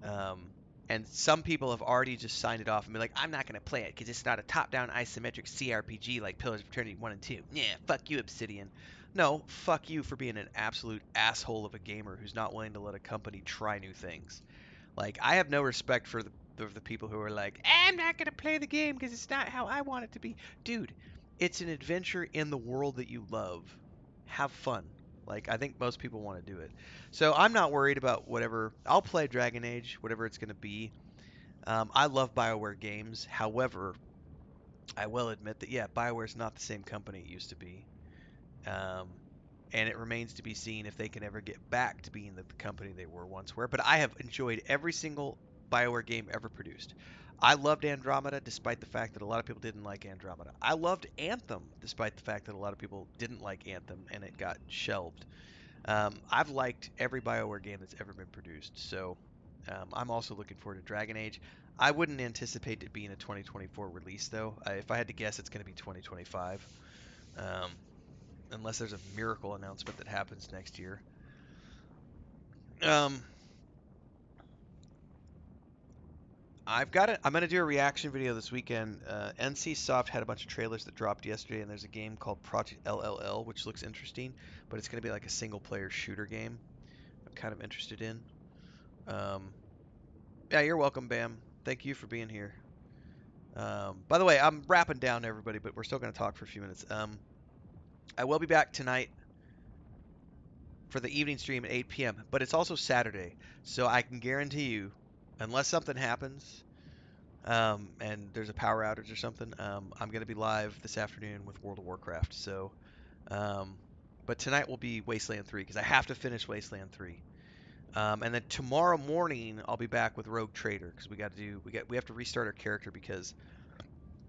Um, and some people have already just signed it off and be like, I'm not going to play it because it's not a top-down isometric CRPG like Pillars of Eternity 1 and 2. Yeah, fuck you, Obsidian. No, fuck you for being an absolute asshole of a gamer who's not willing to let a company try new things. Like, I have no respect for the people who are like, I'm not going to play the game because it's not how I want it to be. Dude, it's an adventure in the world that you love. Have fun. Like, I think most people want to do it. So I'm not worried about whatever. I'll play Dragon Age, whatever it's going to be. I love BioWare games. However, I will admit that, yeah, BioWare's not the same company it used to be. Um, and it remains to be seen if they can ever get back to being the company they were once were. But I have enjoyed every single BioWare game ever produced. I loved Andromeda despite the fact that a lot of people didn't like Andromeda. I loved Anthem despite the fact that a lot of people didn't like Anthem and it got shelved. I've liked every BioWare game that's ever been produced, so I'm also looking forward to Dragon Age. I wouldn't anticipate it being a 2024 release, though. If I had to guess, it's going to be 2025. Um, Unless there's a miracle announcement that happens next year. Um, I've got it. I'm gonna do a reaction video this weekend. NC Soft had a bunch of trailers that dropped yesterday, and there's a game called Project LLL, which looks interesting, but it's gonna be like a single-player shooter game. I'm kind of interested in. Um, yeah, you're welcome, Bam. Thank you for being here. By the way, I'm wrapping down everybody, but we're still gonna talk for a few minutes. I will be back tonight for the evening stream at 8 p.m., but it's also Saturday, so I can guarantee you, unless something happens, and there's a power outage or something, I'm going to be live this afternoon with World of Warcraft. So, um, but tonight will be Wasteland 3 because I have to finish Wasteland 3. And then tomorrow morning I'll be back with Rogue Trader because we have to restart our character because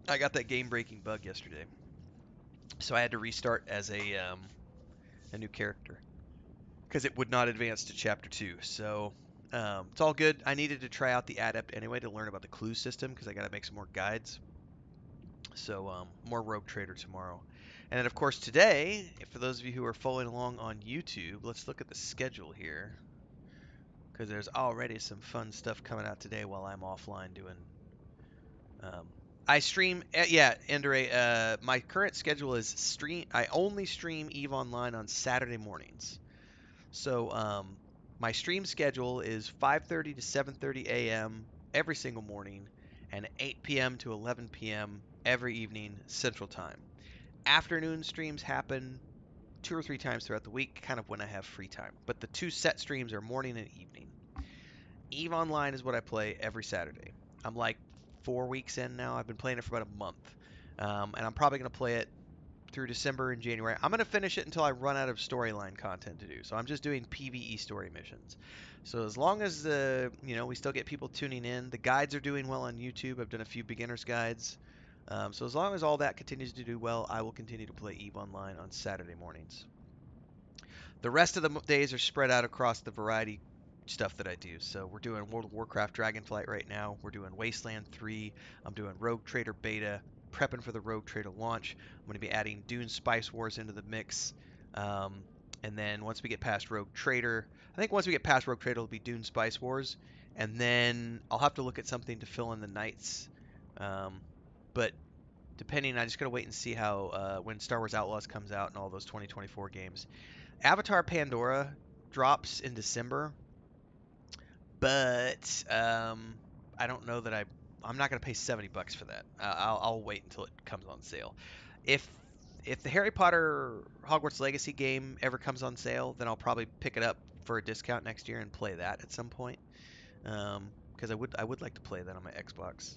I got that game-breaking bug yesterday, so I had to restart as a new character because it would not advance to chapter 2. So. It's all good. I needed to try out the adept anyway to learn about the clue system because I got to make some more guides. So more Rogue Trader tomorrow. And then of course today, for those of you who are following along on YouTube, let's look at the schedule here. Because there's already some fun stuff coming out today while I'm offline doing. Um, I stream, yeah, Endere. My current schedule is stream. I only stream Eve Online on Saturday mornings. So my stream schedule is 5:30 to 7:30 a.m. every single morning, and 8 p.m. to 11 p.m. every evening Central Time. Afternoon streams happen 2 or 3 times throughout the week, kind of when I have free time. But the two set streams are morning and evening. Eve Online is what I play every Saturday. I'm like 4 weeks in now. I've been playing it for about a month. And I'm probably going to play it through December and January. I'm going to finish it until I run out of storyline content to do. So I'm just doing PvE story missions. So as long as we still get people tuning in, the guides are doing well on YouTube. I've done a few beginners guides. So as long as all that continues to do well, I will continue to play EVE Online on Saturday mornings. The rest of the days are spread out across the variety stuff that I do. So we're doing World of Warcraft Dragonflight right now. We're doing Wasteland 3. I'm doing Rogue Trader beta, prepping for the Rogue Trader launch. I'm going to be adding Dune Spice Wars into the mix. Um, and then once we get past Rogue Trader, I think once we get past Rogue Trader, it'll be Dune Spice Wars. And then I'll have to look at something to fill in the nights. But depending, I just gotta wait and see how when Star Wars Outlaws comes out and all those 2024 games. Avatar Pandora drops in December, but I don't know that I'm not gonna pay $70 for that. I'll wait until it comes on sale. If if the Harry Potter Hogwarts Legacy game ever comes on sale, then I'll probably pick it up for a discount next year and play that at some point. Because I would like to play that on my Xbox.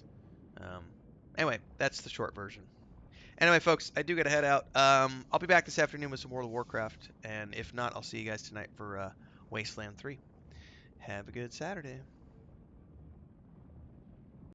Um, anyway, that's the short version. Anyway, folks, I do got to head out. I'll be back this afternoon with some World of Warcraft, and if not, I'll see you guys tonight for Wasteland 3. Have a good Saturday.